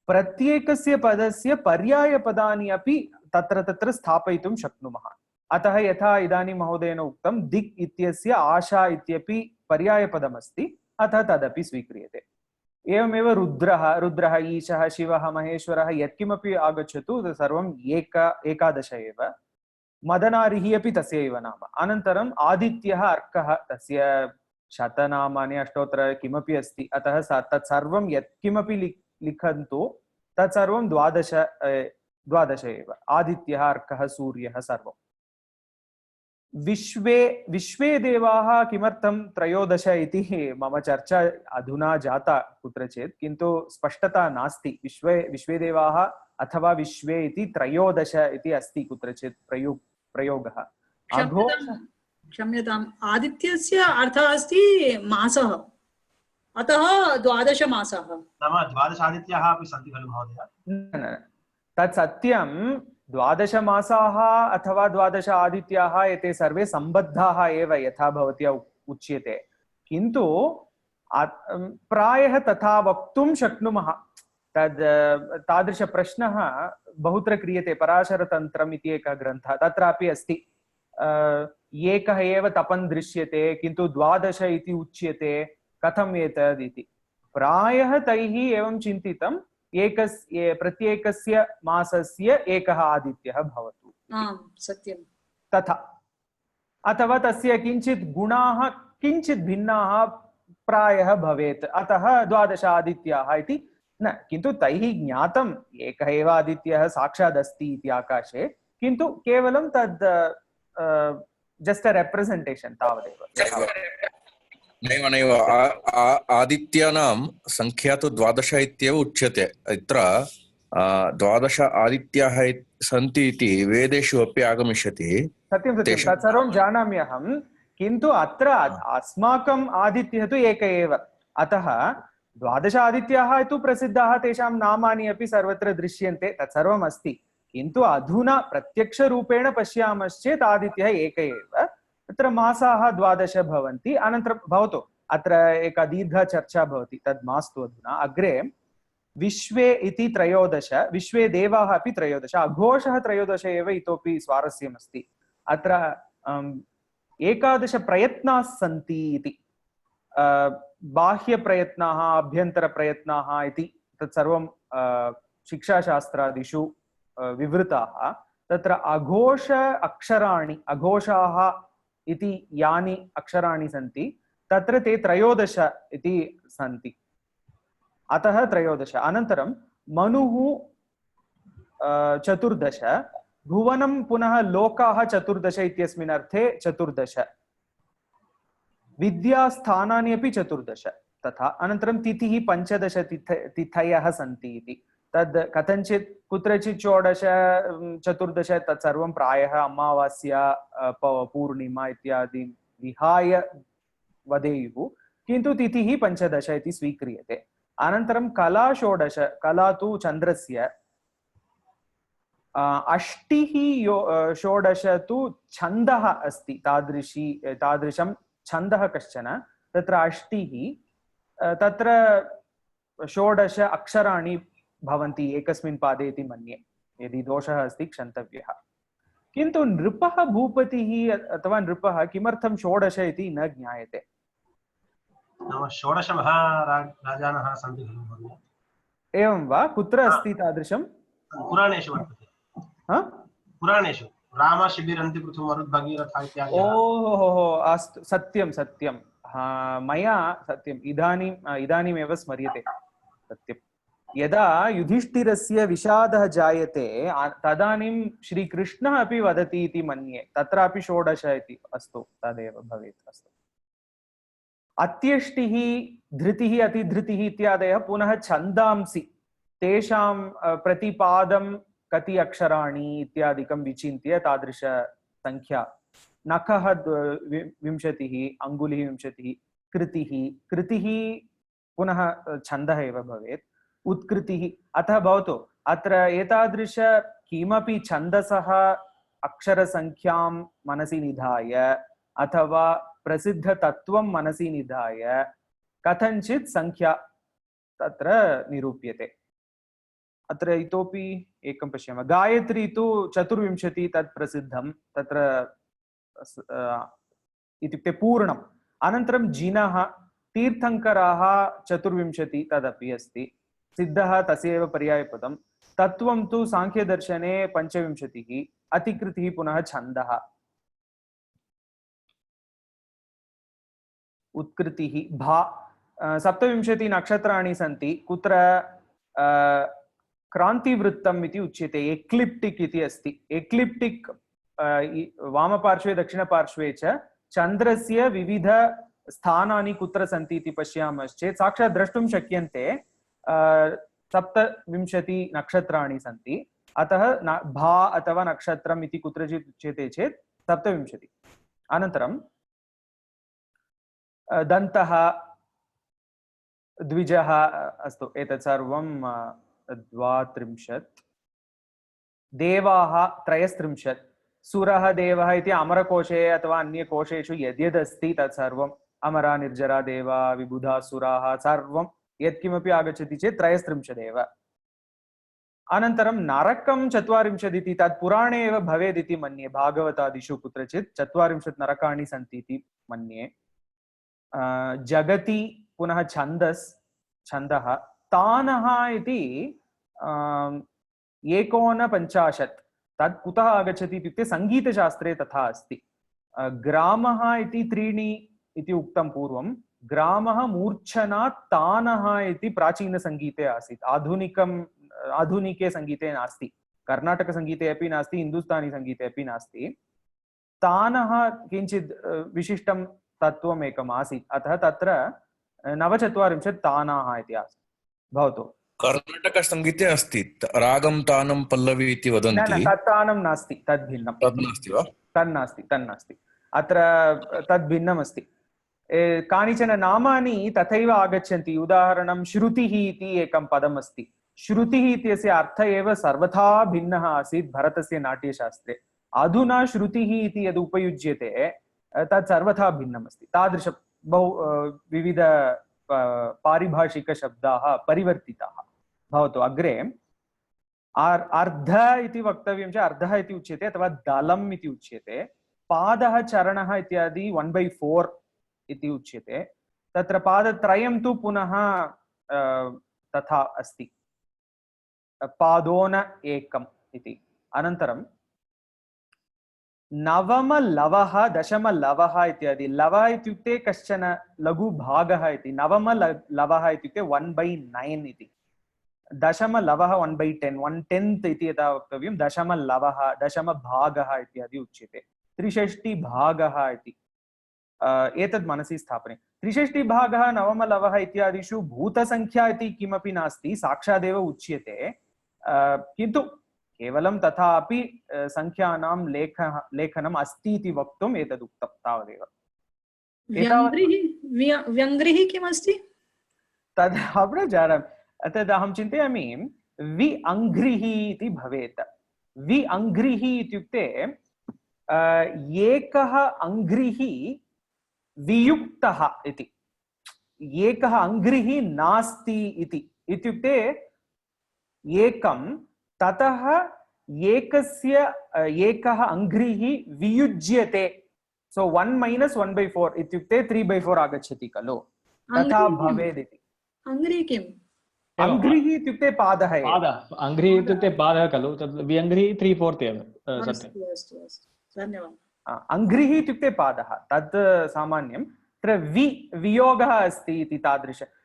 प्रत्येकस्य पदस्य पर्यायपदानि अपि तत्र तत्र स्थापयितुं शक्नुमः। अतः यथा इदानीं महोदयेन उक्तं, दिक् इत्यस्य आशा इत्यपि पर्यायपदमस्ति, अतः तदपि स्वीक्रियते। एवमेव रुद्रः, रुद्रः ईशः शिवः महेश्वरः यत्किमपि आगच्छतु सर्वं एकादश एव। मदनारिः अपि तस्य एव नाम। अनन्तरम् आदित्यः अर्कः, तस्य शतनामानि अष्टोत्तर किमपि अस्ति, अतः तत्सर्वं यत्किमपि लिखन्तु तत्सर्वं द्वादश एव। आदित्यः अर्कः सूर्यः सर्वम्। विश्वे देवाः किमर्थं त्रयोदश इति मम चर्चा अधुना जाता कुत्रचित्, किन्तु स्पष्टता नास्ति। विश्वे देवाः अथवा विश्वे इति त्रयोदश इति अस्ति कुत्रचित् प्रयोगः। क्षम्यताम्, आदित्यस्य अर्थः अस्ति मासः, अतः 12 मासाः। नाम 12 आदित्याः अपि सन्ति खलु महोदय? न, तत् सत्यं। 12 मासाः अथवा 12 आदित्याः एते सर्वे सम्बद्धाः एव, यथा भवत्या उच्यते, किन्तु प्रायः तथा वक्तुं शक्नुमः। तादृशप्रश्नः बहुत्र क्रियते। पराशरतन्त्रम् इति एकः ग्रन्थः, तत्रापि अस्ति, एकः एव तपन् दृश्यते किन्तु 12 इति उच्यते, कथम् एतद् इति। प्रायः तैः एवं चिन्तितं, प्रत्येकस्य मासस्य एकः आदित्यः भवतु, सत्यं तथा। अथवा तस्य किञ्चित् गुणाः किञ्चित् भिन्नाः प्रायः भवेत्, अतः 12 आदित्याः इति न। किन्तु तैः ज्ञातम् एकः एव आदित्यः साक्षात् अस्ति इति आकाशे, किन्तु केवलं तद् जस्ट् अ रेप्रेसेण्टेशन् तावदेव। नैव नैव, आदित्यानां संख्या तु 12 इत्येव उच्यते। अत्र 12 आदित्याः सन्ति इति वेदेषु अपि आगमिष्यति। सत्यं सत्यं, तत्सर्वं जानामि अहं, किन्तु अत्र अस्माकम् आदित्यः तु एक एव, अतः 12 आदित्याः तु प्रसिद्धाः, तेषां नामानि अपि सर्वत्र दृश्यन्ते, तत्सर्वम् अस्ति। किन्तु अधुना प्रत्यक्षरूपेण पश्यामश्चेत् आदित्यः एक एव। तत्र मासाः 12 भवन्ति। अनन्तरं भवतु, अत्र एका दीर्घा चर्चा भवति, तद् मास्तु अधुना। अग्रे विश्वे इति 13, विश्वे देवाः अपि 13, अघोषः 13 एव इतोपि स्वारस्यमस्ति। अत्र 11 प्रयत्नाः सन्ति इति, बाह्यप्रयत्नाः अभ्यन्तरप्रयत्नाः इति तत्सर्वं शिक्षाशास्त्रादिषु विवृताः। तत्र अघोष अक्षराणि, अघोषाः इति यानि अक्षराणि सन्ति तत्र ते 13 इति सन्ति, अतः 13। अनन्तरं मनुः 14, भुवनं पुनः लोकाः 14 इत्यस्मिन् अर्थे 14, विद्यास्थानानि अपि 14 तथा। अनन्तरं तिथिः 15 तिथयः सन्ति इति। तद् कथञ्चित् कुत्रचित् 14 14 तत्सर्वं प्रायः अमावास्या पूर्णिमा इत्यादि विहाय वदेयुः, किन्तु तिथिः 15 इति स्वीक्रियते। अनन्तरं कला 16, कला तु चन्द्रस्य, अष्टिः 16 तु छन्दः अस्ति, तादृशं छन्दः कश्चन, तत्र अष्टिः, तत्र 16 अक्षराणि भवन्ति एकस्मिन् पादे इति मन्ये, यदि दोषः अस्ति क्षन्तव्यः। किन्तु नृपः भूपतिः अथवा नृपः किमर्थं 16 इति न ज्ञायते। नाम 16 महाराजानः सन्ति खलु महोदय? एवं वा? कुत्र अस्ति तादृशं? पुराणेषु वर्तते। पुराणेषु रामशिबिरन्ति पृथु मरुद्भगीरथ इत्यादि। ओहो, अस्तु, सत्यं सत्यं, मया सत्यम् इदानीमेव स्मर्यते। सत्यं, यदा युधिष्ठिरस्य विषादः जायते तदानीं श्रीकृष्णः अपि वदति इति मन्ये, तत्रापि 16 इति। अस्तु, तदेव भवेत्। अस्तु, अत्यष्टिः, धृतिः, अतिधृतिः इत्यादयः पुनः छन्दांसि तेषां प्रतिपादं कति अक्षराणि इत्यादिकं विचिन्त्य तादृश संख्या। नखः 20, अङ्गुलिः 20, कृतिः पुनः छन्दः एव भवेत्, उत्कृतिः। अतः भवतु अत्र एतादृश किमपि छन्दसः अक्षरसङ्ख्यां मनसि निधाय अथवा प्रसिद्धतत्त्वं मनसि निधाय कथञ्चित् संख्या तत्र निरूप्यते। अत्र इतोपि एकं पश्यामः। गायत्री तु 24 तत् प्रसिद्धं, तत्र इत्युक्ते पूर्णम्। अनन्तरं जिनः, तीर्थङ्कराः 24 तदपि अस्ति, सिद्धः तस्यैव पर्यायपदं। तत्त्वं तु साङ्ख्यदर्शने 25, अतिकृतिः पुनः छन्दः, उत्कृतिः, भा। 27 नक्षत्राणि सन्ति, कुत्र क्रान्तिवृत्तम् इति उच्यते, एक्लिप्टिक् इति अस्ति। एक्लिप्टिक् वामपार्श्वे दक्षिणपार्श्वे च चन्द्रस्य विविध स्थानानि कुत्र सन्ति इति पश्यामश्चेत् साक्षात् द्रष्टुं शक्यन्ते। 27 नक्षत्राणि सन्ति, अतः भा अथवा नक्षत्रम् इति कुत्रचित् उच्यते चेत् 27। अनन्तरं दन्तः, द्विजः, अस्तु, एतत् सर्वं 32। देवाः 33, सुरः देवः इति अमरकोशे अथवा अन्यकोशेषु यद्यदस्ति तत्सर्वम्, अमरा, निर्जरा, देवा, विबुधा, सुराः, सर्वं यत्किमपि आगच्छति चेत् 33 एव। अनन्तरं नरकं 40 इति, तत् पुराणे एव भवेदिति मन्ये, भागवतादिषु कुत्रचित् 40 नरकाणि सन्ति इति मन्ये। जगति पुनः छन्दः, तानः इति 49, तत् कुतः आगच्छति इत्युक्ते सङ्गीतशास्त्रे तथा अस्ति। ग्रामः इति 3 इति उक्तं पूर्वं, ग्रामः मूर्छनात् तानः इति प्राचीनसङ्गीते आसीत्, आधुनिके सङ्गीते नास्ति, कर्णाटकसङ्गीते अपि नास्ति, हिन्दुस्तानी सङ्गीते अपि नास्ति। तानः किञ्चित् विशिष्टं तत्त्वम् एकम् आसीत्, अतः तत्र 49 तानाः इति आसीत्। भवतु, कर्णाटकसङ्गीते अस्ति रागं तानं पल्लवी इति वदन्ति, तत् तानं नास्ति, तद् भिन्नं, तन्नास्ति वा? तन्नास्ति, अत्र तद् भिन्नमस्ति। कानिचन नामानि तथैव आगच्छन्ति। उदाहरणं श्रुतिः इति एकं पदम् अस्ति। श्रुतिः इत्यस्य अर्थः एव सर्वथा भिन्नः आसीत् भरतस्य नाट्यशास्त्रे। अधुना श्रुतिः इति यद् उपयुज्यते तत् सर्वथा भिन्नमस्ति। तादृश बहु विविध पारिभाषिकशब्दाः परिवर्तिताः। भवतु, अग्रे अर्ध इति वक्तव्यं च, अर्धः इति उच्यते अथवा दलम् इति उच्यते। पादः, चरणः इत्यादि 1/4 इति उच्यते। तत्र पादत्रयं तु पुनः तथा अस्ति, पादोन एकम् इति। अनन्तरं नवमलवः, दशमलवः इत्यादि। लवः इत्युक्ते कश्चन लघुभागः इति, नवमलवः इत्युक्ते 1/9 इति। दशमलवः 1/10, 1/10 इति यथा वक्तव्यं, दशमलवः, दशमभागः इत्यादि उच्यते। 63 भागः इति, एतद् मनसि स्थापने। 63 भागः, नवमलवः इत्यादिषु भूतसंख्या इति किमपि नास्ति, साक्षादेव उच्यते। किन्तु केवलं तथापि संख्यानां लेखनम् अस्ति इति वक्तुम् एतद् उक्तं तावदेव। व्यङ्ग्रिः किमस्ति? तद् अहं न जानामि, तद् अहं चिन्तयामि वि अङ्घ्रिः इति भवेत्। वि अङ्घ्रिः इत्युक्ते एकः अङ्घ्रिः वियुक्तः इति, एकः अङ्घ्रिः नास्ति इति, इत्युक्ते एकं ततः एकः अङ्घ्रिः वियुज्यते, सो 1 - 1/4 इत्युक्ते 3/4 आगच्छति खलु, तथा भवेत् इति। अङ्घ्रिः किम्? अङ्घ्रिः इत्युक्ते पादः एव। पादः, अङ्घ्रिः इत्युक्ते पादः खलु, तद् व्यङ्घ्रिः 3/4 एव। अस्तु अस्तु अस्तु, धन्यवादः। अङ्घ्रिः इत्युक्ते पादः, तत् सामान्यं। तत्र वियोगः अस्ति इति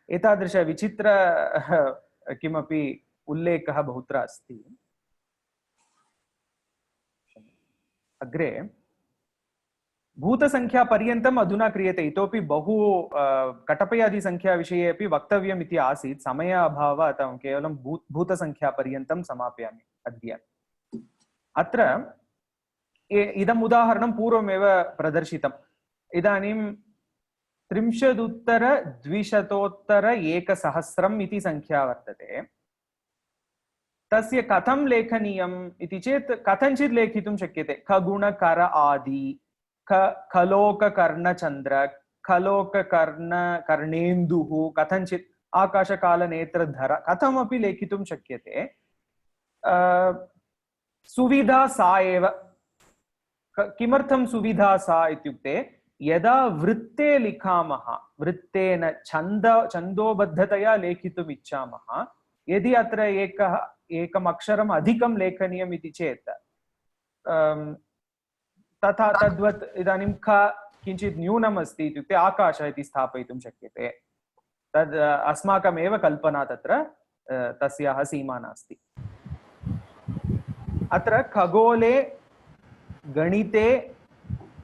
एतादृश विचित्र किमपि उल्लेखः बहुत्र अस्ति। अग्रे भूतसंख्यापर्यन्तम् अधुना क्रियते, इतोपि बहु कटपयादिसंख्याविषये अपि वक्तव्यम् इति आसीत्, समय अभावात् अहं केवलं भूतसंख्यापर्यन्तं समापयामि अद्य। अत्र इदम् उदाहरणं पूर्वमेव प्रदर्शितम्। इदानीं 30,200 इति संख्या वर्तते। तस्य कथं लेखनीयम् इति चेत् कथञ्चित् लेखितुं शक्यते। खगुणकर आदि, खलोककर्णचन्द्र, खलोककर्णेन्दुः, कथञ्चित् आकाशकालनेत्रधर, कथमपि लेखितुं शक्यते। सुविधा सा एव। किमर्थं सुविधा सा इत्युक्ते यदा वृत्ते लिखामः, वृत्तेन छन्दोबद्धतया लेखितुम् इच्छामः, यदि अत्र एकम् अक्षरम् अधिकं लेखनीयम् इति चेत् तथा तद्वत् इदानीं ख किञ्चित् न्यूनम् अस्ति इत्युक्ते आकाश इति स्थापयितुं शक्यते। तद् अस्माकमेव कल्पना, तत्र तस्याः सीमा नास्ति। अत्र खगोले, गणिते,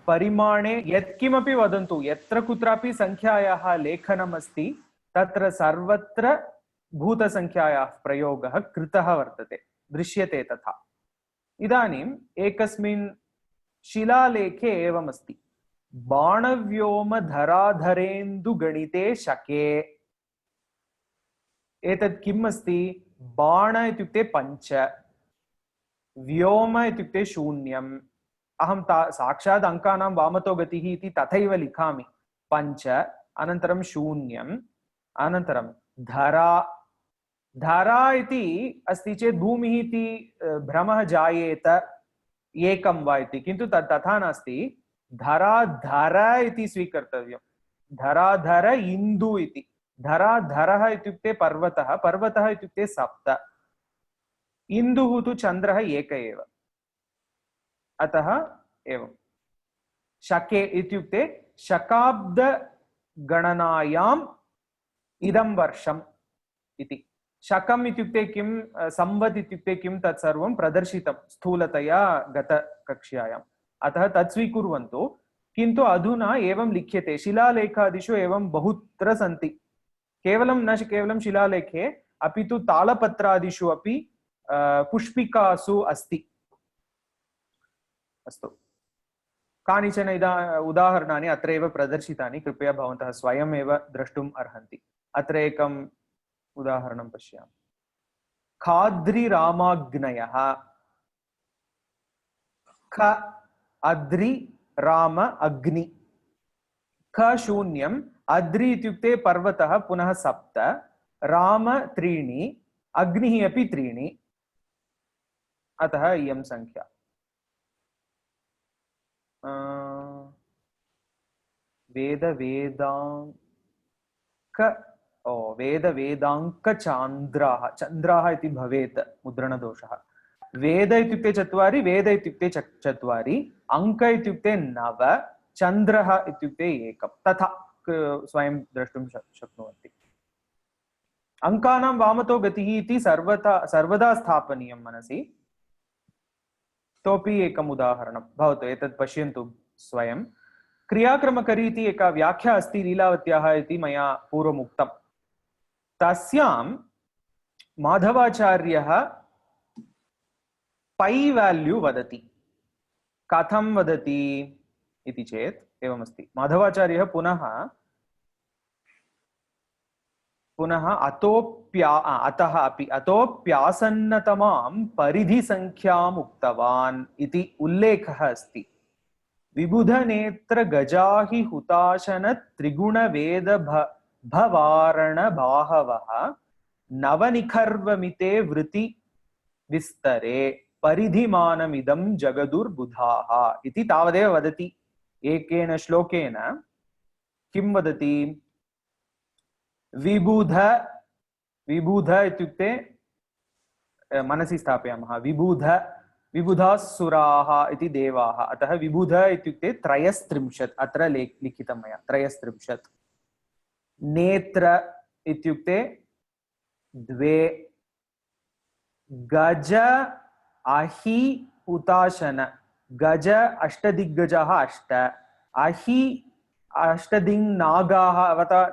परिमाणे यत्किमपि वदन्तु, यत्र कुत्रापि संख्यायाः लेखनमस्ति तत्र सर्वत्र भूतसंख्यायाः प्रयोगः कृतः वर्तते, दृश्यते तथा। इदानीम् एकस्मिन् शिलालेखे एवमस्ति, बाणव्योमधराधरेन्दुगणिते शके। एतत् किम् अस्ति? बाण इत्युक्ते 5, व्योम इत्युक्ते 0। अहं साक्षात् अङ्कानां वामतो गतिः इति तथैव लिखामि। 5 अनन्तरं 0 अनन्तरं धरा। धरा इति अस्ति चेत् भूमिः इति भ्रमः जायेत, एकं वा इति, किन्तु तथा नास्ति। धराधर इति स्वीकर्तव्यं। धराधर इन्दु इति। धराधरः इत्युक्ते पर्वतः, पर्वतः इत्युक्ते 7, इन्दुः तु चन्द्रः एक एव। अतः एवं शके इत्युक्ते शकाब्दगणनायाम् इदं वर्षम् इति। शकम् इत्युक्ते किं, संवत् इत्युक्ते किं, तत्सर्वं प्रदर्शितं स्थूलतया गतकक्ष्यायाम्। अतः तत् स्वीकुर्वन्तु। किन्तु अधुना एवं लिख्यते, शिलालेखादिषु एवं बहुत्र सन्ति। केवलं शिलालेखे, अपि तु तालपत्रादिषु अपि पुष्पिकासु अस्ति। अस्तु, कानिचन उदाहरणानि अत्रैव प्रदर्शितानि, कृपया भवन्तः स्वयमेव द्रष्टुम् अर्हन्ति। अत्र एकम् उदाहरणं पश्यामः। खाद्रिरामाग्नयः। ख अद्रि, राम अग्नि। ख 0, अद्रि इत्युक्ते पर्वतः, पुनः 7, राम 3, अग्निः अपि 3, अतः इयं संख्या। वेदाङ्कचान्द्राः, चन्द्राः इति भवेत् मुद्रणदोषः। वेद इत्युक्ते 4, वेद इत्युक्ते 4, अङ्क इत्युक्ते 9, चन्द्रः इत्युक्ते 1, तथा स्वयं द्रष्टुं शक्नुवन्ति। अङ्कानां वामतो गतिः इति सर्वदा स्थापनीयं मनसि। इतोपि एकम् उदाहरणं भवतु, एतत् पश्यन्तु स्वयं। क्रियाक्रमकरी इति एका व्याख्या अस्ति लीलावत्याः इति मया पूर्वम् उक्तम्। तस्यां माधवाचार्यः पै वैल्यू वदति। कथं वदति इति चेत् एवमस्ति। माधवाचार्यः पुनः अतः अपि अतोऽप्यासन्नतमां परिधिसङ्ख्याम् उक्तवान् इति उल्लेखः अस्ति। विबुधनेत्र गजाहि हुताशन त्रिगुणवेद भवारण बाहवः नवनिखर्वमिते वृति विस्तरे परिधिमानमिदं जगदुर्बुधाः इति तावदेव वदति। एकेन श्लोकेन किं वदति? विबुध इत्युक्ते मनसि स्थापयामः। विबुधासुराः इति देवाः, अतः विबुध इत्युक्ते 33 अत्र लिखितं मया 33। नेत्र इत्युक्ते 2, गज अहि हुताशन, गज अष्टदिग्गजाः 8, अहि अष्टदिङ् नागाः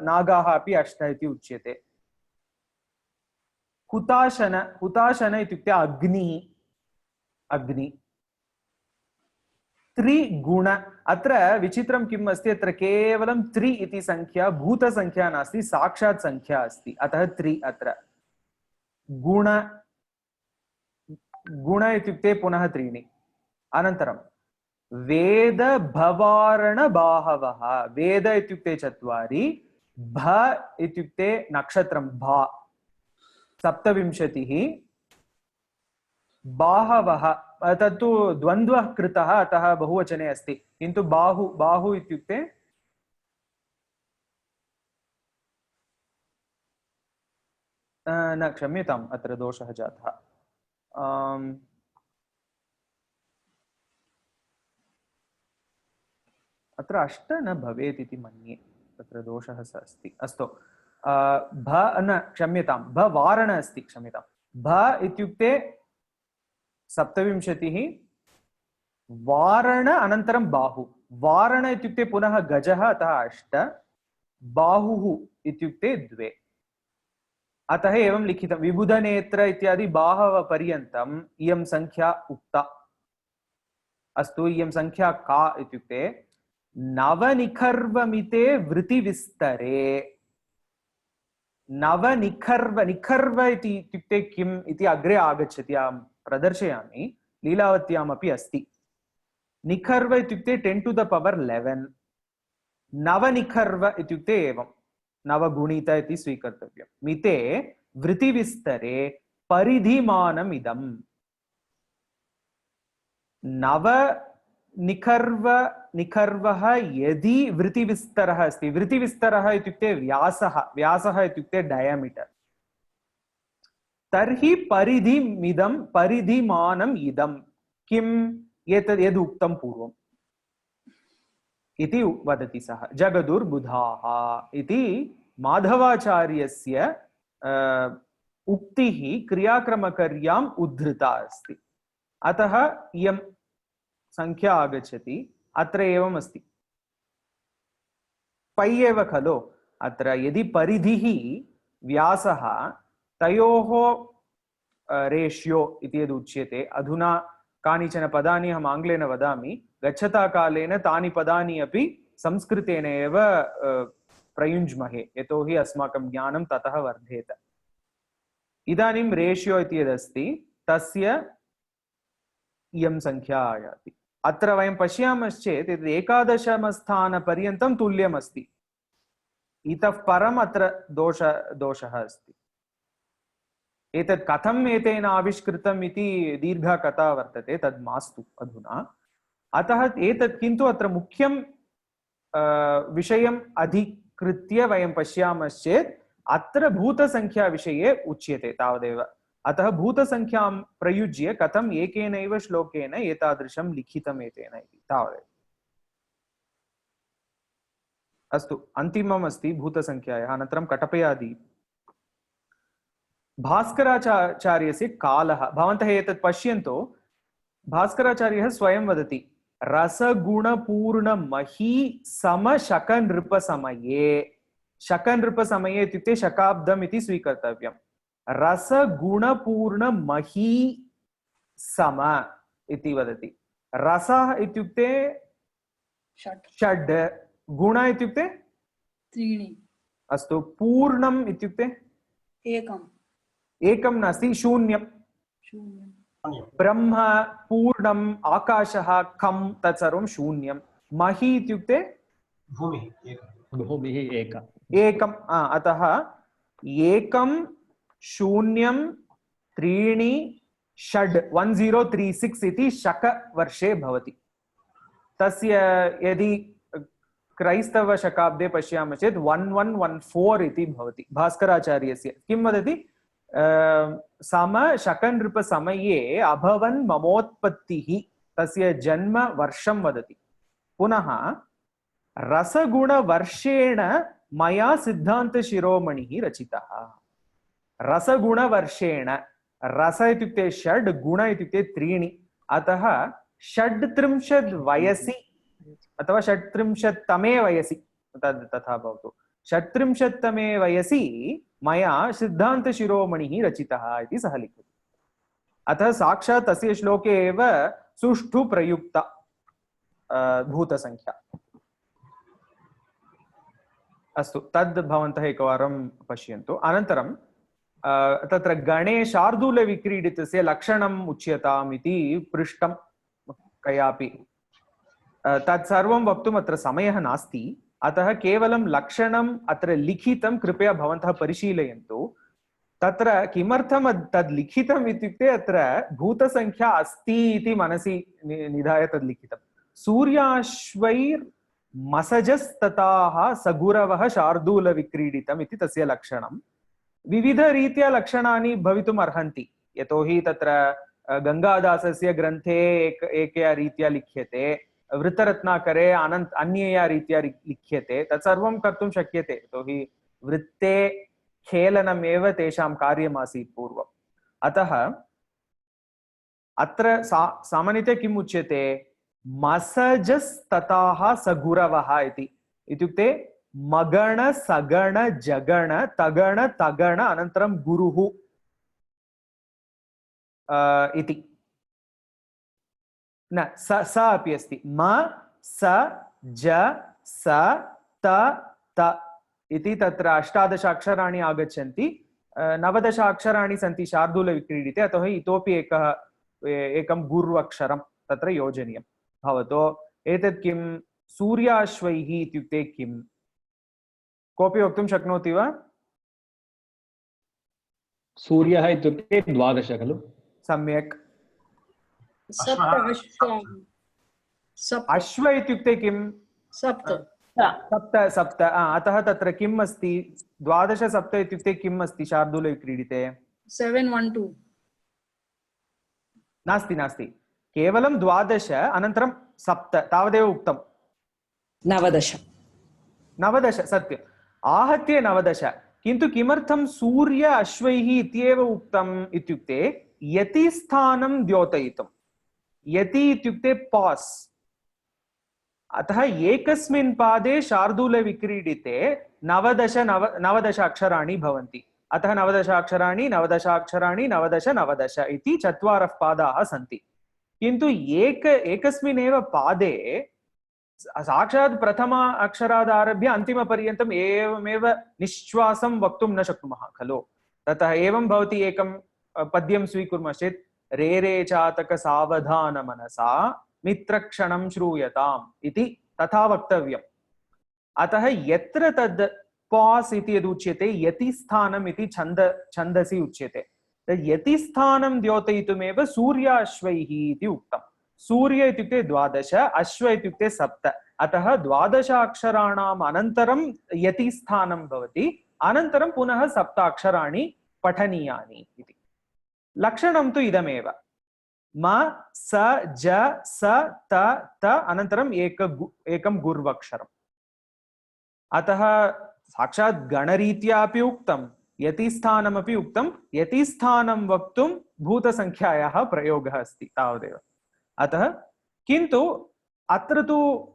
नागाः अपि 8 इति उच्यते। हुताशन इत्युक्ते अग्नि। त्रिगुण, अत्र विचित्रं किम् अस्ति, अत्र केवलं 3 इति संख्या भूतसंख्या नास्ति, साक्षात् संख्या अस्ति, अतः 3 अत्र। गुण इत्युक्ते पुनः 3। अनन्तरं वेद भवारण बाहवः, वेद इत्युक्ते 4, भ इत्युक्ते नक्षत्रं भा 27, बाहवः तत्तु द्वन्द्वः कृतः अतः बहुवचने अस्ति, किन्तु बाहु इत्युक्ते न, क्षम्यताम्, अत्र दोषः जातः। अत्र 8 न भवेत् इति मन्ये, तत्र दोषः अस्ति। अस्तु, क्षम्यतां, भवारण अस्ति, क्षम्यतां। भ इत्युक्ते 27, वारण अनन्तरं बाहु। वारण इत्युक्ते पुनः गजः, अतः 8, बाहुः इत्युक्ते 2, अतः एवं लिखितं। विबुधनेत्र इत्यादि बाहव पर्यन्तम् इयं संख्या उक्ता। अस्तु, इयं संख्या का इत्युक्ते नवनिखर्वमिते वृत्तिविस्तरे। निखर्व इत्युक्ते किम् इति अग्रे आगच्छति, अहं प्रदर्शयामि, लीलावत्यामपि अस्ति। निखर्व इत्युक्ते 10 to the power 11। नवनिखर्व इत्युक्ते एवं नवगुणित इति स्वीकर्तव्यं। मिते वृत्तिविस्तरे परिधिमानम् इदम्। निखर्वः यदि वृत्तिविस्तरः अस्ति, वृत्तिविस्तरः इत्युक्ते व्यासः इत्युक्ते डायामीटर्, तर्हि परिधिमानम् इदं किम् एतद् यद् उक्तं पूर्वम् इति वदति सः। जगदुर्बुधाः इति माधवाचार्यस्य उक्तिः क्रियाक्रमकर्याम् उद्धृता अस्ति, अतः इयं संख्या आगच्छति। अत्र एवम् अस्ति, पै एव खलु, अत्र यदि परिधिः व्यासः, तयोः रेशियो इति यद् उच्यते। अधुना कानिचन पदानि अहम् आङ्ग्लेन वदामि, गच्छता कालेन तानि पदानि अपि संस्कृतेन एव प्रयुञ्ज्महे, यतोहि अस्माकं ज्ञानं ततः वर्धेत। इदानीं रेशियो इति यदस्ति तस्य इयं संख्या आयाति। अत्र वयं पश्यामश्चेत् एतद् 11मस्थानपर्यन्तं तुल्यमस्ति, इतः परम् अत्र दोषः अस्ति। एतत् कथम् एतेन आविष्कृतम् इति दीर्घा कथा वर्तते, तद् मास्तु अधुना। अतः एतत्, किन्तु अत्र मुख्यं विषयम् अधिकृत्य वयं पश्यामश्चेत् अत्र भूतसंख्याविषये उच्यते तावदेव। अतः भूतसंख्यां प्रयुज्य कथम् एकेनैव श्लोकेन एतादृशं लिखितम् एतेन इति तावदेव। अस्तु, अन्तिमम् अस्ति भूतसंख्यायाः, अनन्तरं कटपयादि। भास्कराचार्यस्य कालः, भवन्तः एतत् पश्यन्तु, भास्कराचार्यः स्वयं वदति रसगुणपूर्णमही समशकनृपसमये। शकनृपसमये इत्युक्ते शकाब्दम् इति स्वीकर्तव्यम्। रसगुणपूर्णमही सम इति वदति। रसः इत्युक्ते षड्, गुण इत्युक्ते त्रीणि, अस्तु, पूर्णम् इत्युक्ते एकं नास्ति, शून्यं। ब्रह्म, पूर्णम्, आकाशः, खं तत्सर्वं शून्यं। महि इत्युक्ते भूमिः एकम्, अतः एकं शून्यं त्रीणि षड् 1036 इति शकवर्षे भवति। तस्य यदि क्रैस्तवशकाब्दे पश्यामः चेत् 1114 इति भवति भास्कराचार्यस्य। किं वदति? सम शकनृपसमये अभवन् ममोत्पत्तिः, तस्य जन्म वर्षं वदति। पुनः रसगुणवर्षेण मया सिद्धान्तशिरोमणिः रचितः। रसगुणवर्षेण, रस इत्युक्ते षड्, गुण इत्युक्ते त्रीणि, अतः 36 वयसि अथवा 36तमे वयसि तथा भवतु, 36तमे वयसि मया सिद्धान्तशिरोमणिः रचितः इति सः लिखति। अतः साक्षात् तस्य श्लोके एव सुष्ठु प्रयुक्ता भूतसंख्या। अस्तु, तद् भवन्तः एकवारं पश्यन्तु। अनन्तरं तत्र गणे शार्दूलविक्रीडितस्य लक्षणम् उच्यताम् इति पृष्टं कयापि। तत्सर्वं वक्तुम् अत्र समयः नास्ति, अतः केवलं लक्षणम् अत्र लिखितं, कृपया भवन्तः परिशीलयन्तु। तत्र किमर्थं तद् लिखितम् इत्युक्ते अत्र भूतसंख्या अस्ति इति मनसि निधाय तद् लिखितं। सूर्याश्वैर्मसजस्तताः सगुरवः शार्दूलविक्रीडितम् इति तस्य लक्षणं। विविधरीत्या लक्षणानि भवितुम् अर्हन्ति, यतोहि तत्र गङ्गादासस्य ग्रन्थे एकया रीत्या लिख्यते, वृत्तरत्नाकरे अन्यया रीत्या लिख्यते। तत्सर्वं कर्तुं शक्यते, यतोहि वृत्ते खेलनमेव तेषां कार्यमासीत् पूर्वम्। अतः अत्र सामान्यतया किम् उच्यते? मसजस्तताः सगुरवः इति, इत्युक्ते मगण सगण जगण तगण तगण अनन्तरं गुरुः इति। न स अपि अस्ति, म स ज स त त इति तत्र 18 अक्षराणि आगच्छन्ति। 19 अक्षराणि सन्ति शार्दूलविक्रीडिते, अतः इतोपि एकं गुर्वक्षरं तत्र योजनीयं भवतो। एतत् किं? सूर्याश्वैः इत्युक्ते किम्? कोऽपि वक्तुं शक्नोति वा? सूर्यः इत्युक्ते 12 खलु? सम्यक्। अश्व इत्युक्ते किम्? सप्त। अतः तत्र किम् अस्ति? 12 7 इत्युक्ते किम् अस्ति शार्दूलविक्रीडिते? 712 नास्ति, केवलं 12 अनन्तरं 7 तावदेव उक्तं। 19 सत्यम्, आहत्य 19। किन्तु किमर्थं सूर्य अश्वैः इत्येव उक्तम् इत्युक्ते यतिस्थानं द्योतयितुं। यति इत्युक्ते पास्। अतः एकस्मिन् पादे शार्दूलविक्रीडिते 19 अक्षराणि भवन्ति। अतः 19 अक्षराणि 19 अक्षराणि 19 19 इति 4 पादाः सन्ति। किन्तु एकस्मिन्नेव पादे साक्षात् प्रथम अक्षरादारभ्य अन्तिमपर्यन्तम् एवमेव निश्वासं वक्तुं न शक्नुमः खलु। ततः एवं भवति, एकं पद्यं स्वीकुर्मः चेत् रे रे चातक सावधान मनसा मित्रक्षणं श्रूयताम् इति तथा वक्तव्यम्। अतः यत्र तद् पास् इति यदुच्यते यतिस्थानम् इति छन्दसि उच्यते। तद् यतिस्थानं द्योतयितुमेव सूर्याश्वैः इति उक्तम्। सूर्य इत्युक्ते 12, अश्व इत्युक्ते 7। अतः 12 अक्षराणाम् अनन्तरं यतिस्थानं भवति, अनन्तरं पुनः 7 अक्षराणि पठनीयानि इति। लक्षणं तु इदमेव, म स ज स त त अनन्तरम् एकं गुर्वक्षरम्। अतः साक्षात् गणरीत्या अपि उक्तं, यतिस्थानमपि उक्तं। यतिस्थानं वक्तुं भूतसंख्यायाः प्रयोगः अस्ति, तावदेव। अतः किन्तु अत्र तु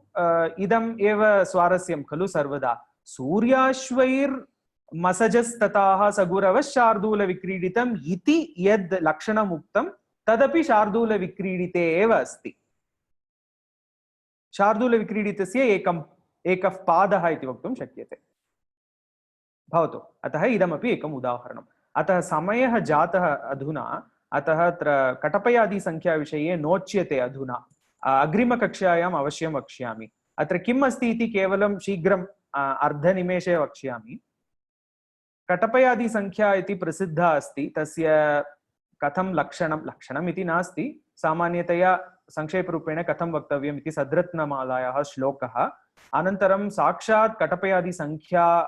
इदम् एव स्वारस्यं खलु सर्वदा। सूर्याश्वैर्मसजस्तताः सगुरवः शार्दूलविक्रीडितम् इति यद् लक्षणम् उक्तं तदपि शार्दूलविक्रीडिते एव अस्ति। शार्दूलविक्रीडितस्य एकः पादः इति वक्तुं शक्यते। भवतु, अतः इदमपि एकम् उदाहरणम्। अतः समयः जातः अधुना, अतः अत्र कटपयादिसङ्ख्याविषये नोच्यते अधुना, अग्रिमकक्षायाम् अवश्यं वक्ष्यामि। अत्र किम् अस्ति इति केवलं शीघ्रम् अर्धनिमेषे वक्ष्यामि। कटपयादिसङ्ख्या इति प्रसिद्धा अस्ति, तस्य कथं लक्षणम् इति नास्ति, सामान्यतया संक्षेपरूपेण कथं वक्तव्यम् इति सद्रत्नमालायाः श्लोकः, अनन्तरं साक्षात् कटपयादिसङ्ख्या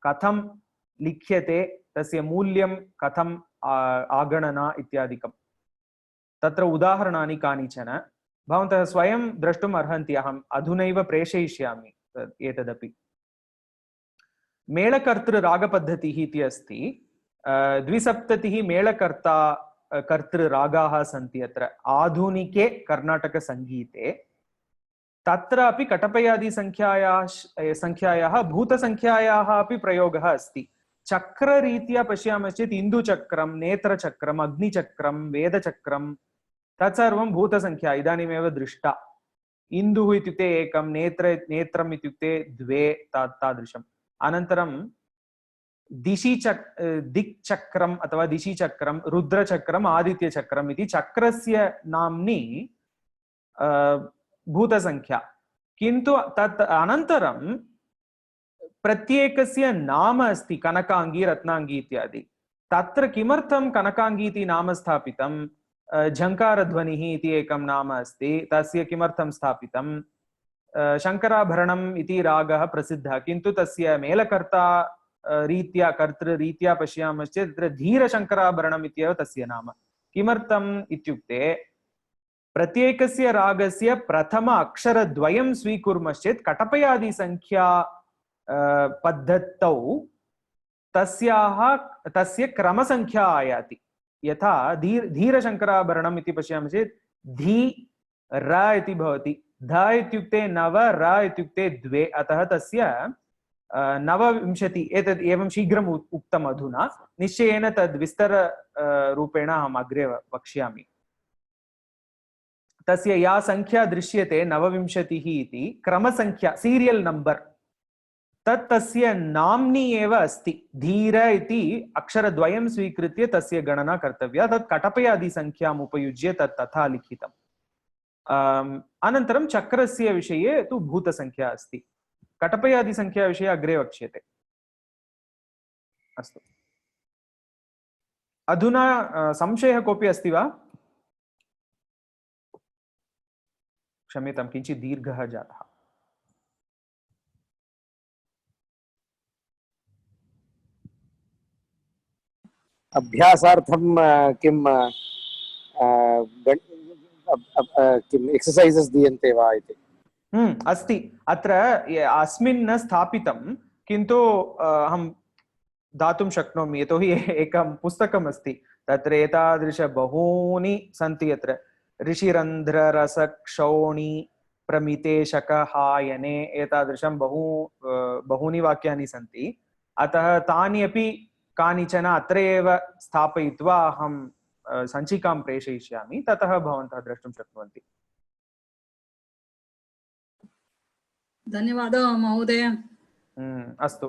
कथं लिख्यते, तस्य मूल्यं कथम् आगणना इत्यादिकं, तत्र उदाहरणानि कानिचन भवन्तः स्वयं द्रष्टुम् अर्हन्ति। अहम् अधुनैव प्रेषयिष्यामि एतदपि। मेळकर्तृरागपद्धतिः इति अस्ति। 270 मेळकर्ता कर्तृरागाः सन्ति अत्र आधुनिके कर्णाटकसङ्गीते। तत्रापि कटपयादिसङ्ख्यायाः भूतसङ्ख्यायाः अपि प्रयोगः अस्ति। चक्ररीत्या पश्यामश्चेत् इन्दुचक्रं, नेत्रचक्रम्, अग्निचक्रं, वेदचक्रं तत्सर्वं भूतसङ्ख्या इदानीमेव दृष्टा। इन्दुः इत्युक्ते एकं, नेत्रम् इत्युक्ते द्वे, तादृशम्। अनन्तरं दिक्चक्रम् अथवा दिशिचक्रं, रुद्रचक्रम्, आदित्यचक्रम् इति चक्रस्य नाम्नि भूतसङ्ख्या। किन्तु तत् अनन्तरं प्रत्येकस्य नाम अस्ति, कनकाङ्गी, रत्नाङ्गी इत्यादि। तत्र किमर्थं कनकाङ्गी इति नाम स्थापितं? झङ्कारध्वनिः इति एकं नाम अस्ति, तस्य किमर्थं स्थापितं? शङ्कराभरणम् इति रागः प्रसिद्धः, किन्तु तस्य मेलकर्ता रीत्या, कर्तृरीत्या पश्यामश्चेत् तत्र धीरशङ्कराभरणम् इत्येव तस्य नाम। किमर्थम् इत्युक्ते प्रत्येकस्य रागस्य प्रथम अक्षरद्वयं स्वीकुर्मश्चेत् कटपयादिसङ्ख्या पद्धतौ तस्य क्रमसङ्ख्या आयाति। यथा धीरशङ्कराभरणम् इति पश्यामश्चेत् धी र इति भवति, ध इत्युक्ते 9, र इत्युक्ते 2, अतः तस्य 29। एतद् एवं शीघ्रम् उक्तम् अधुना, निश्चयेन तद् विस्तररूपेण अहम् अग्रे वक्ष्यामि। तस्य या संख्या दृश्यते 29 इति क्रमसंख्या, सीरियल नंबर, तत् तस्य नाम्नि एव अस्ति। धीर इति अक्षरद्वयं स्वीकृत्य तस्य गणना कर्तव्या। तत् कटपयादिसङ्ख्याम् उपयुज्य तत् तथा लिखितम्। अनन्तरं चक्रस्य विषये तु भूतसङ्ख्या अस्ति। कटपयादिसङ्ख्या विषये अग्रे वक्ष्यते। अस्तु, अधुना संशयः कोऽपि अस्ति वा? क्षम्यतां, किञ्चित् दीर्घः जातः। अभ्यासार्थं किं एक्सर्सैजस् दीयन्ते वा इति? अस्ति, अत्र अस्मिन् न स्थापितं, किन्तु अहं दातुं शक्नोमि, यतोहि एकं पुस्तकम् अस्ति, तत्र एतादृश बहूनि सन्ति। अत्र ऋषिरन्ध्ररसक्षौणि प्रमितेशकहायने एतादृशं बहूनि वाक्यानि सन्ति। अतः तानि अपि कानिचन अत्र एव स्थापयित्वा अहं सञ्चिकां प्रेषयिष्यामि, ततः भवन्तः द्रष्टुं शक्नुवन्ति। धन्यवादः महोदय। अस्तु,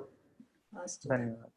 धन्यवादः।